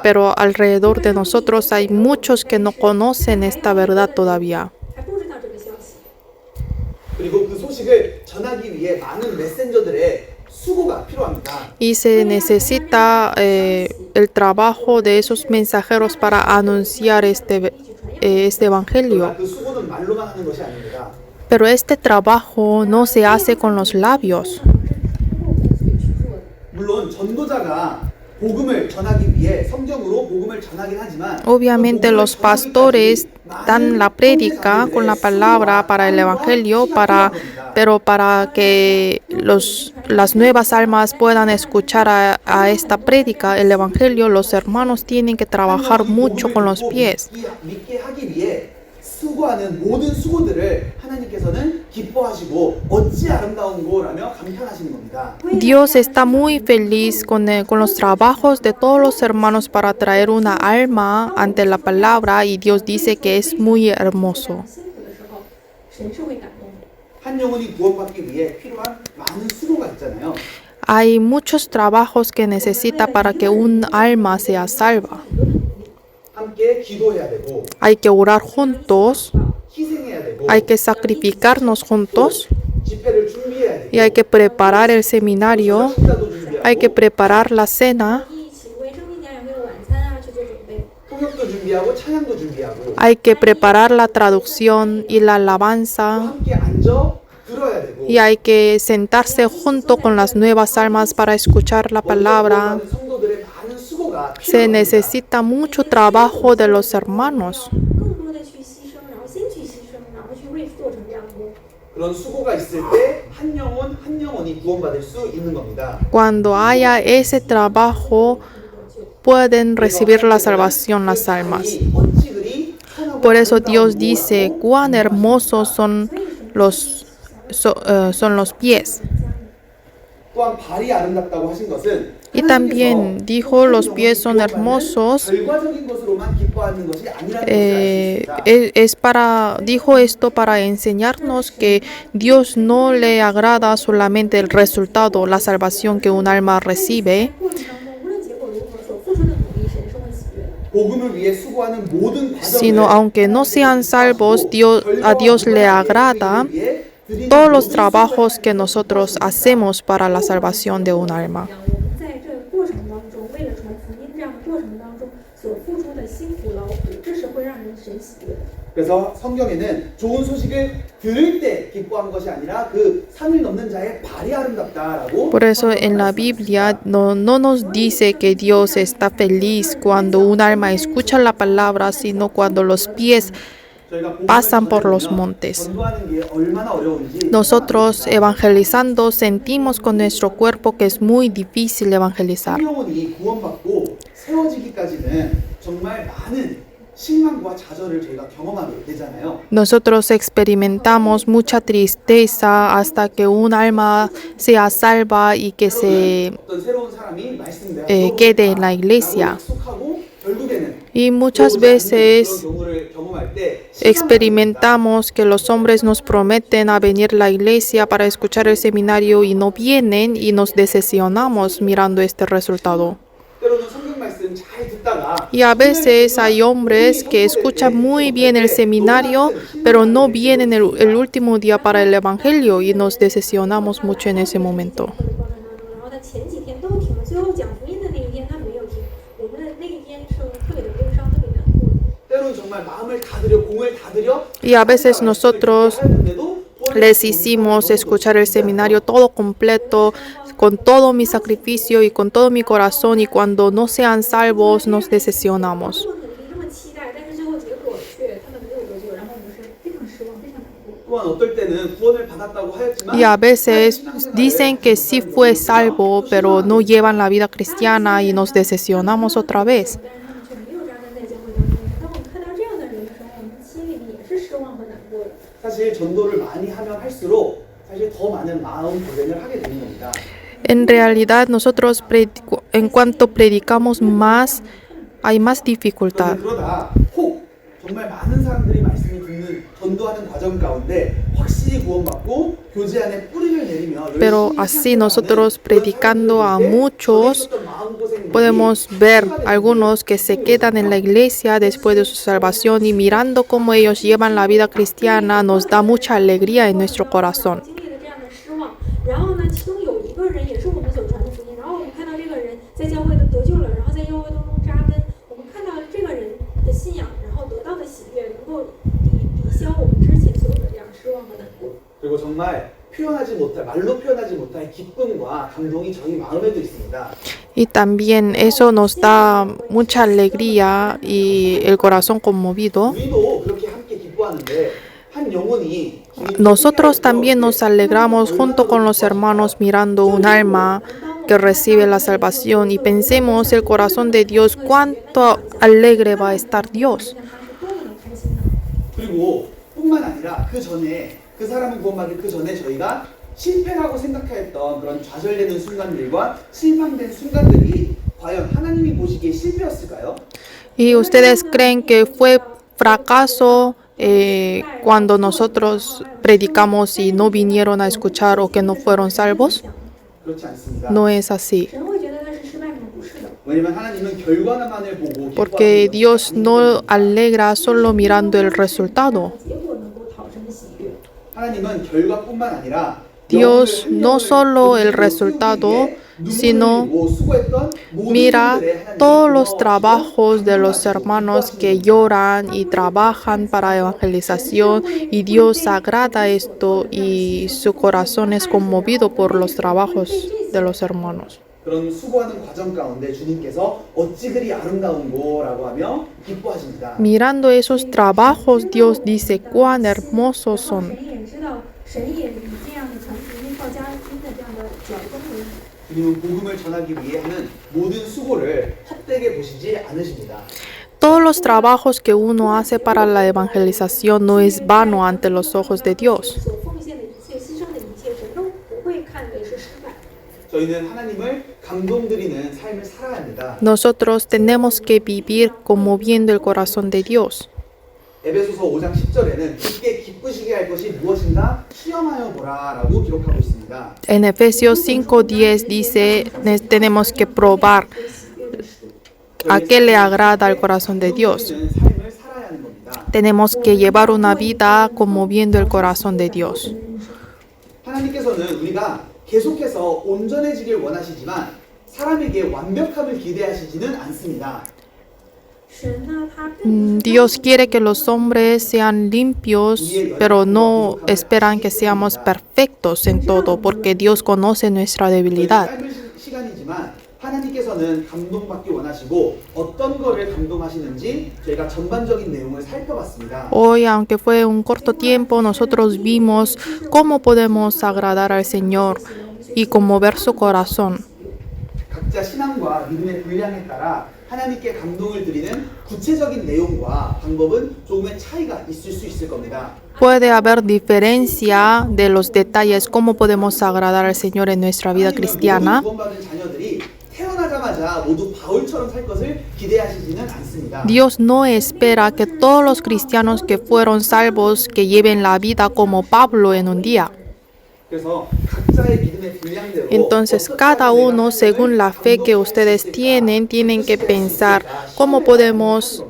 pero alrededor de nosotros hay muchos que no conocen esta verdad todavía. 还不知道这个消息。 그리고 그 소식을 전하기 위해 많은 메신저들의 수고가 필요합니다. Y se necesita el trabajo de esos mensajeros para anunciar este evangelio. 그 수고는 말로만 하는 것이 아닙니다. Pero este trabajo no se hace con los labios. 물론 전도자가 복음을 전하기 위해 성경으로 복음을 전하긴 하지만 Obviamente los pastores dan la prédica con la palabra para el evangelio, pero para que las nuevas almas puedan escuchar a esta prédica, el evangelio, los hermanos tienen que trabajar mucho con los pies. 믿게 하기 위해 수고하는 모든 수고들을 하나님께서는 기뻐하시고 어찌 아름다운 고라며 감탄하시는 겁니다. Dios está muy feliz con los trabajos de todos los hermanos para traer una alma ante la palabra, y Dios dice que es muy hermoso. 辛苦的时候，神是会感动的。 한 영혼이 구원받기 위해 필요한 많은 수고가 있잖아요. Hay muchos trabajos que necesita para que un alma sea salva. 함께 기도해야 되고 Hay que orar juntos, 희생해야 되고 hay que sacrificarnos juntos, 집회를 준비해야 되고 y hay que preparar el seminario, 식사도 준비하고 hay que preparar la cena, 一起为生命家长会的晚餐啊去做准备， 통역도 준비하고 찬양도 준비하고 hay que preparar la traducción y la alabanza, 함께 앉아 들어야 되고 y hay que sentarse junto con las nuevas almas para escuchar la palabra. 구원받은 성도들의 많은 수고가 Se 필요합니다. necesita mucho trabajo de los hermanos. 更多的去牺牲，然后先去牺牲，然后去为做成这样的工。 그런 수고가 있을 때 한 영혼 한 영혼이 구원받을 수 있는 겁니다. Cuando haya ese trabajo, pueden recibir la salvación las almas. 어찌 그리 선하고 Por eso Dios 아름다운 dice, cuán hermosos son los pies. 또한 발이 아름답다고 하신 것은 Y también dijo, los pies son hermosos. 결과적인 것으로만 기뻐하는 것이 아니라는 것을 알 수 있습니다. Dijo esto para enseñarnos que Dios no le agrada solamente el resultado, la salvación que un alma recibe, 过程当中，无论结果如何，所付出的努力，神是会喜悦的。 복음을 위해 수고하는 모든 sino 과정을 aunque no sean salvos, a Dios le agrada todos los trabajos que nosotros hacemos para la salvación de un alma. 我们在这个过程当中，为了传福音这样的过程当中所付出的辛苦劳苦，这是会让人神喜悦的。 그래서 성경에는 좋은 소식을 들을 때 기뻐한 것이 아니라 그 산을 넘는 자의 발이 아름답다라고. Por eso en la Biblia no nos dice que Dios está feliz cuando un alma escucha la palabra, sino cuando los pies pasan por los montes. 전도하는 게 얼마나 어려운지 Nosotros evangelizando sentimos con nuestro cuerpo que es muy difícil evangelizar. 한 영혼이 구원받고 세워지기까지는 정말 많은 실망과 좌절을 저희가 경험하게 되잖아요. Nosotros experimentamos mucha tristeza hasta que un alma sea salva y que se 어떤 새로운 사람이 말씀대로 quede en la iglesia. 약속하고 결국에는 Y muchas 그런 veces 경우를 경험할 때 experimentamos que los hombres nos prometen a venir a la iglesia para escuchar el seminario y no vienen y nos decepcionamos mirando este resultado. 때로는 성경 말씀 잘 듣다가 Y a veces hay hombres que escuchan muy bien el seminario, pero no vienen el último día para el evangelio y nos decepcionamos mucho en ese momento. 然后他前几天都听了，最后讲福音的那一天他没有听，我们的那一天是特别的悲伤，特别难过。 때로는 정말 마음을 다 들여 공을 다 들여 Y a veces nosotros les hicimos escuchar el seminario todo completo, con todo mi sacrificio y con todo mi corazón, y cuando no sean salvos nos decepcionamos. 这么努力，这么期待，但是最后结果却他们没有得救，然后我们是非常失望，非常难过。 또한 어떨 때는 구원을 받았다고 하였지만 Y a veces dicen que sí fue salvo, pero no llevan la vida cristiana y nos decepcionamos otra vez. 但是他们却没有扎根在教会当中。当我们看到这样的人的时候，我们心里面也是失望和难过的。 사실 전도를 많이 하면 할수록 사실 더 많은 마음 고생을 하게 되는 겁니다. En realidad, nosotros en cuanto predicamos más, hay más dificultad. 그러다 혹 정말 많은 사람들이 말씀을 듣는 전도하는 과정 가운데 확실히 구원받고 교제 안에 뿌리를 내리며 Pero así nosotros predicando a muchos, podemos ver algunos que se quedan en la iglesia después de su salvación, y mirando cómo ellos llevan la vida cristiana nos da mucha alegría en nuestro corazón. 经历了这样的失望，然后呢，其中有一个人也是我们所传的福音，然后我们看到这个人在教会得救了，然后在教会当中扎根，我们看到这个人的信仰，然后得到的喜悦，能够抵消我们之前所有的这样失望和难过。 그리고 정말 표현하지 못할 말로 표현하지 못할 기쁨과 감동이 저희 마음에도 있습니다. Y también eso nos da mucha alegría y el corazón conmovido. 우리도 그렇게 함께 기뻐하는데 한 영혼이 Nosotros también nos alegramos junto con los hermanos mirando un alma que recibe la salvación, y pensemos el corazón de Dios, cuánto alegre va a estar Dios. 像他是多么的开心呢？ 그리고 뿐만 아니라 그 전에 그 사람은 구원받기 그 전에 저희가 실패라고 생각했던 그런 좌절되는 순간들과 실망된 순간들이 과연 하나님이 보시기에 실패였을까요? ¿Y ustedes creen que fue fracaso cuando nosotros predicamos y no vinieron a escuchar, o que no fueron salvos? 그렇지 않습니다. No es así. 神会觉得那是失败吗？不是的。 왜냐면 하나님은 결과만을 보고 Porque 기뻐하시는 Dios 것이 no alegra solo mirando el resultado. 结果能够讨神的喜悦。 하나님은 결과뿐만 아니라 Dios no solo el resultado, sino mira todos los trabajos de los hermanos que lloran y trabajan para evangelización, y Dios agrada esto y su corazón es conmovido por los trabajos de los hermanos. 그런 수고하는 과정 가운데 주님께서 어찌 그리 아름다운고라고 하며 기뻐하십니다. Mirando esos trabajos, Dios dice cuán hermosos son. 神也知道，神也以这样的传福音、报佳音的这样的表功为义。 주님은 복음을 전하기 위해 하는 모든 수고를 헛되게 보시지 않으십니다. Todos los trabajos que uno hace para la evangelización no es vano ante los ojos de Dios. 所奉献的一切、牺牲的一切，神都不会看为是失败。 저희는 하나님을 감동드리는 삶을 살아야 합니다. Nosotros tenemos que vivir conmoviendo el corazón de Dios. 에베소서 5장 10절에는 굳게 기쁘시게 할 것이 무엇인가 시험하여 보라라고 기록하고 있습니다. En Efesios 5:10 dice, tenemos que probar a qué le agrada al corazón de Dios. 삶을 살아야 하는 겁니다. Tenemos que llevar una vida conmoviendo el corazón de Dios. 하나님께서는 우리가 계속해서 온전해지길 원하시지만 사람에게 완벽함을 기대하시지는 않습니다. 神呢，他并不是 Dios quiere que los hombres sean limpios, pero no esperan que seamos perfectos en todo, porque Dios conoce nuestra debilidad. 짧은 시간이지만 하나님께서는 감동받기 원하시고 어떤 거를 감동하시는지 저희가 전반적인 내용을 살펴봤습니다. Hoy, aunque fue un corto tiempo, nosotros vimos cómo podemos agradar al Señor y conmover su corazón. 각자 신앙과 믿음의 분량에 따라 하나님께 감동을 드리는 구체적인 내용과 방법은 조금의 차이가 있을 수 있을 겁니다. Puede haber diferencia de los detalles cómo podemos agradar al Señor en nuestra vida cristiana. 구원받은 자녀들이 태어나자마자 믿자마자 모두 바울처럼 살 것을 기대하시지는 않습니다. Dios no espera que todos los cristianos que fueron salvos que lleven la vida como Pablo en un día. 그래서 각자의 믿음의 분량대로 Entonces, cada uno, según la fe que ustedes tienen que pensar cómo podemos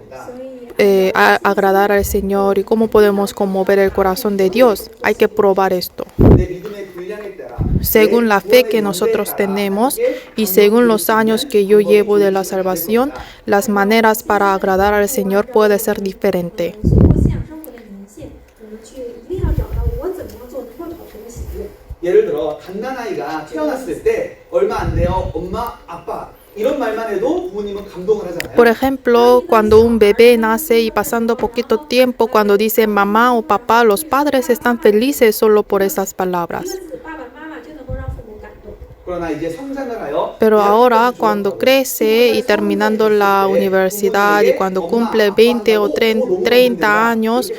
agradar al Señor y cómo podemos conmover el corazón de Dios. Hay que probar esto. 내 믿음의 분량에 따라 Según la fe que nosotros tenemos y según los años que yo llevo de la salvación, las maneras para agradar al Señor puede ser diferente. 随过信仰生活的年限，我们去一定要找到我怎么样做能够讨神的喜悦。 예를 들어 갓난아이가 태어났을 때 얼마 안 돼요 엄마 아빠 이런 말만 해도 부모님은 감동을 하잖아요. Por ejemplo, cuando un bebé nace y pasando poquito tiempo, cuando dice mamá o papá, los padres están felices solo por esas 一 palabras. 个字爸爸妈妈就能够让父母感动。 그러나 이제 성장을 하여 Pero ahora, cuando crece y terminando la universidad y cuando cumple 20 o 30 años,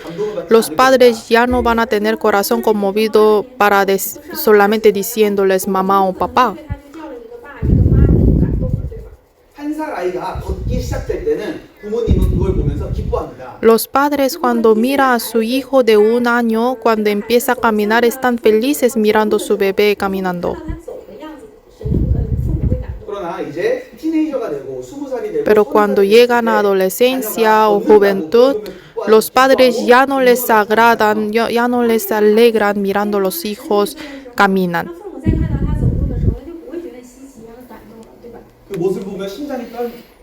los padres ya no van a tener corazón conmovido para solamente diciéndoles mamá o papá. 因为他就叫了一个爸一个妈，那就感动了，对吧？ 한 살 아이가 걷기 시작될 때는 부모님은 그걸 보면서 기뻐합니다. Los padres cuando mira a su hijo de 1 año, cuando empieza a caminar, están felices mirando su bebé caminando. 看到他走的样子，父母会感动。 그러나 이제 티네이저가 되고 20살이 되고 Pero cuando llegan a adolescencia o juventud, los padres ya no les agradan, ya no les alegran mirando a los hijos 当 caminan. 父母在看到他走路的时候，他就不会觉得稀奇一样的感动了，对吧？ 그 모습을 보면 심장이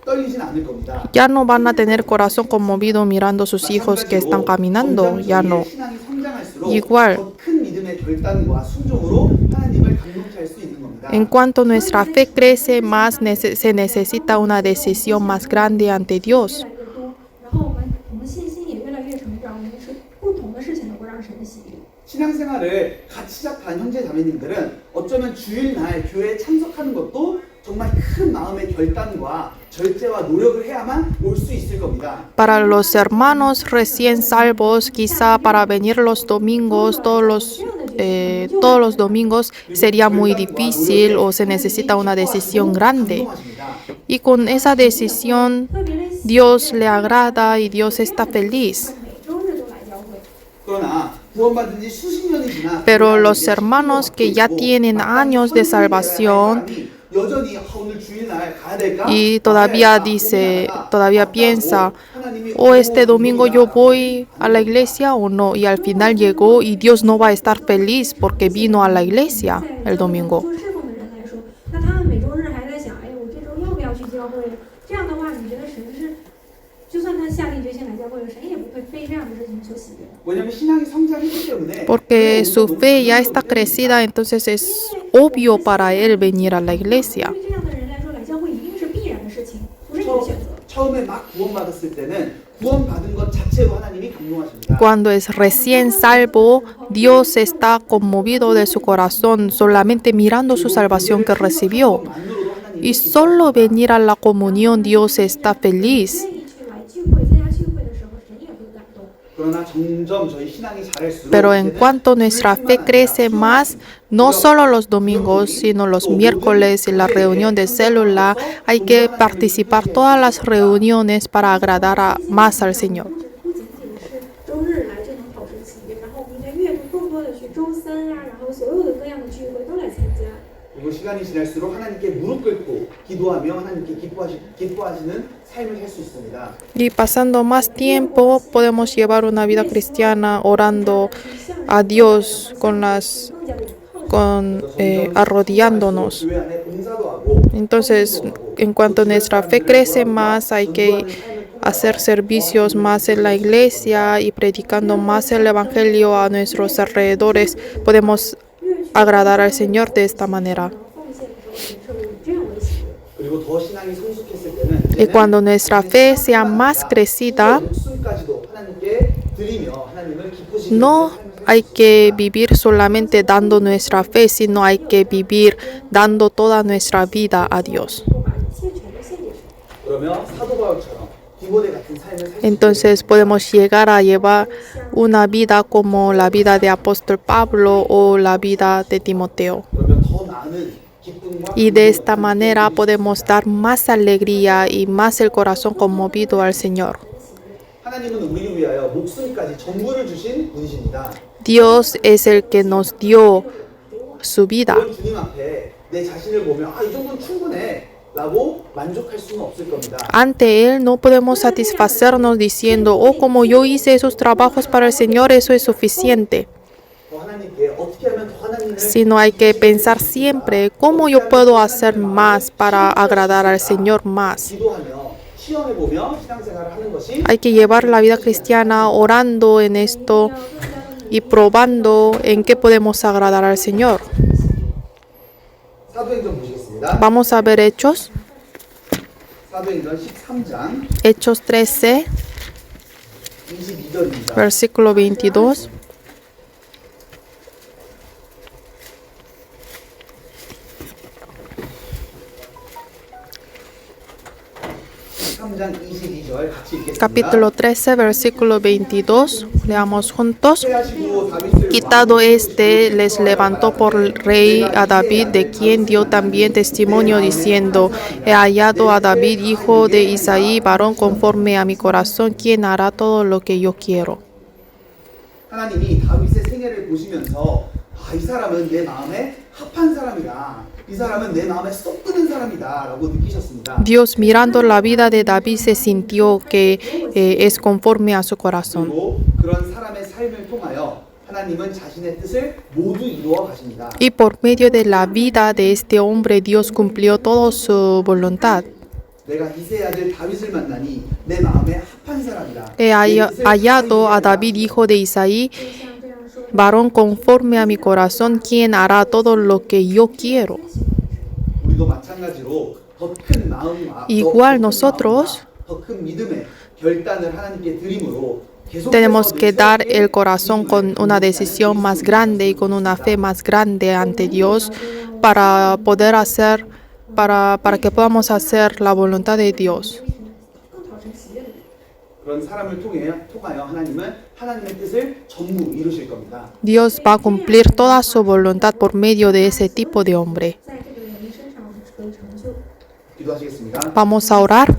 떨리진 않을 겁니다. Ya no van a tener corazón conmovido mirando a sus hijos que están caminando, ya no. 신앙이 성장할수록 Igual. 더 큰 믿음의 결단과 순종으로 하나님을 감동케 할 수 있는 겁니다. En cuanto nuestra fe crece más, se necesita una decisión más grande ante 越 Dios. 来越多，然后我们信心也越来越成长，我们是不同的事情能够让神的喜悦。 신앙생활을 같이 시작한 형제 자매님들은 어쩌면 주일날 교회에 참석하는 것도 정말 큰 마음의 결단과 절제와 노력을 해야만 올 수 있을 겁니다. Para los hermanos recién salvos, quizá para venir los domingos, todos los domingos sería muy difícil o se necesita una decisión grande. Y con esa decisión 特别的喜 Dios le agrada y Dios está feliz. 每周日都来教会。 그러나 구원받은 지 수십 년이 지나 Pero los hermanos que ya tienen años de salvación 여전히 오늘 주일날 가야 될까? y todavía todavía piensa, o este domingo yo voy a la iglesia o no, y al final llegó y Dios no va a estar feliz porque vino a la iglesia el domingo. 做侍奉的人来说，那他们每周日还在想，哎，我这周要不要去教会？这样的话，你觉得神是，就算他下定决心来教会了，神也不会非这样的事情所喜悦的。 왜냐하면 신앙이 성장했기 때문에 Porque su fe ya está crecida, entonces es obvio para él venir a la iglesia. 对这样的人来说，来教会一定是必然的事情，不是你的选择。 처음에 막 구원받았을 때는 구원받은 것 자체로 하나님이 감동하십니다. Cuando es recién salvo, Dios está conmovido de su corazón solamente mirando su salvación que recibió. 그것만으로도 하나님이 Y solo venir a la comunión, Dios está feliz. 愿意去来聚会、参加聚会的时候，神也会感动。 그러나 점점 저희 신앙이 자랄수록 Pero en 이제는 cuanto nuestra fe crece más, no solo los domingos, sino los miércoles y la reunión de célula, hay que participar todas las reuniones para agradar más al Señor. 不仅仅是周日来就能讨神喜悦，然后我们应该越更多的去周三呀，然后所有的各样的聚会都来参加。 그리고 시간이 지날수록 하나님께 무릎 꿇고 기도하며 하나님께 기뻐하시는 삶을 살 수 있습니다. Y pasando más tiempo, podemos llevar una vida cristiana orando a Dios arrodillándonos. 교회 안에 봉사도 하고 Entonces, en cuanto nuestra fe crece más, hay que hacer servicios más en la iglesia y predicando más el evangelio a nuestros alrededores. Podemos agradar al Señor de esta manera. 奉献的时候，也是以这样为喜悦。 그리고 더 신앙이 성숙했을 때는 Y cuando nuestra fe sea más crecida, 목숨까지도 하나님께 드리며 하나님을 기쁘시게 no hay que vivir solamente dando nuestra fe, sino hay que vivir dando toda nuestra vida a Dios. 我把一切全都献给神。 그러면 사도 바울처럼 디모데 같은 삶을 살 수 Entonces podemos llegar a llevar una vida como la vida de apóstol Pablo o la vida de Timoteo. 그러면 더 많은 기쁨과 Y de esta manera podemos dar más alegría y más el corazón conmovido al Señor. 하나님은 우리를 위하여 목숨까지 전부를 주신 분이십니다. Dios es el que nos dio su vida. 그런 주님 앞에 내 자신을 보면 이 정도는 충분해 라고 만족할 수는 없을 겁니다. Ante Él no podemos satisfacernos diciendo, oh, como yo hice esos trabajos para el Señor, eso es suficiente. 더 하나님께 어떻게 하면 더 하나님을 Sino hay que pensar siempre, ¿cómo yo puedo hacer más para agradar al Señor más? 기도하며 시험해보며 신앙생활을 하는 것이 Hay que llevar la vida cristiana orando en esto y probando en qué podemos agradar al Señor. 사도행전 보시겠습니다. Vamos a ver Hechos, 사도행전 13장 Hechos 13, 22절입니다. versículo 22. 13장 22절 같이 읽겠습니다. Capítulo 13, versículo 22. Leamos juntos. 하시고 다윗을 Quitado este, les levantó por rey a David, de quien dio también testimonio diciendo, he hallado a David, hijo de Isaí, varón conforme a mi corazón, quien hará todo lo que yo quiero. 하나님이 다윗의 생애를 보시면서 이 사람은 내 마음에 합한 사람이다. 이 사람은 내 마음에 쏙 드는 사람이다 라고 느끼셨습니다. Dios, mirando la vida de David, se sintió que es conforme a su corazón. 그리고 그런 사람의 삶을 통하여 하나님은 자신의 뜻을 모두 이루어 가십니다. Y por medio de la vida de este hombre, Dios cumplió toda su voluntad. 내가 이새의 아들 다윗을 만나니 내 마음에 합한 사람이다. He hallado a David, hijo de Isaí, varón conforme a mi corazón, quien hará todo lo que yo quiero. 우리도 마찬가지로 더 큰 마음과 Igual nosotros 더 큰 믿음의 결단을 하나님께 드림으로 tenemos que dar el corazón con una decisión más grande y con una fe más grande ante Dios para poder hacer, para que podamos hacer la voluntad de Dios. 그런 사람을 통하여 하나님은 하나님의 뜻을 전부 이루실 겁니다. Dios va a cumplir toda su voluntad por medio de ese tipo de hombre. 在这个人身上得成就。 기도하시겠습니다. Vamos a orar.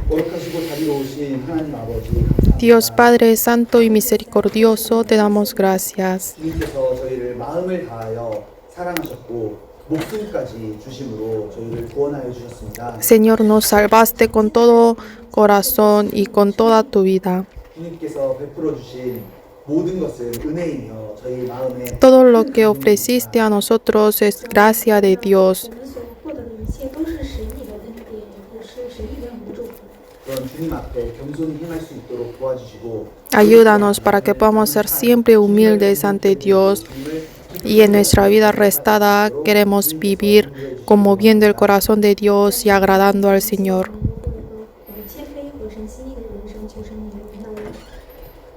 거룩하시고 자비로우신 하나님 아버지 감사합니다. Dios Padre Santo y misericordioso, te damos gracias. 주님께서 저희를 마음을 다하여 사랑하셨고 목숨까지 주심으로 저희를 구원하여 주셨습니다. Señor, nos salvaste con todo corazón y con toda tu vida. 주님께서 베풀어 주신 모든 것은 은혜이며 저희 마음에 Todo lo que ofreciste a nosotros es gracia de Dios. 我们所获得的一切都是神你的恩典，也是神你的祝福。 그런 주님 앞에 겸손히 행할 수 있도록 도와주시고 Ayúdanos para que podamos ser siempre humildes ante Dios y en nuestra vida restada queremos vivir conmoviendo el corazón de Dios y agradando al Señor. 我们谦卑和神心意的人生，求神你领导我们。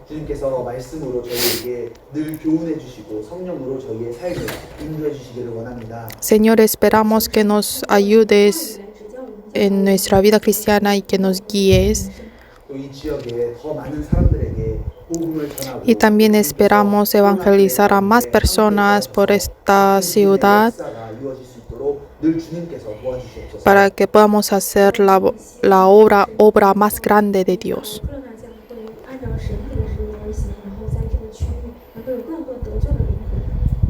주님께서 말씀으로 저희에게 늘 교훈해 주시고 성령으로 저희의 삶을 인도해 주시기를 원합니다. Señor, esperamos que nos ayudes 来指教我们， en nuestra vida cristiana y que nos guíes. 또 이 지역에 더 많은 사람들에게 복음을 전하고 Y también esperamos evangelizar a más personas por esta ciudad 역사가 이루어질 수 있도록 늘 주님께서 도와주시옵소서. para que podamos hacer la obra más grande de Dios. 科罗纳教会按照神你的旨意而行，然后在这个区域能够有更多得救的灵魂。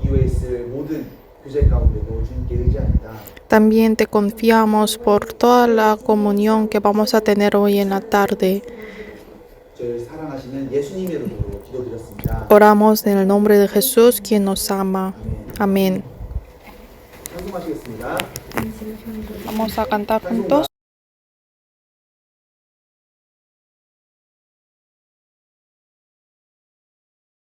이후에 있을 모든 교제 가운데도 주님께 의지합니다. También te confiamos por toda la comunión que vamos a tener hoy en la tarde. 저를 사랑하시는 예수님의 이름으로 기도드렸습니다. Oramos en el nombre de Jesús, quien nos ama. Amén. 찬송하시겠습니다. Vamos a cantar juntos.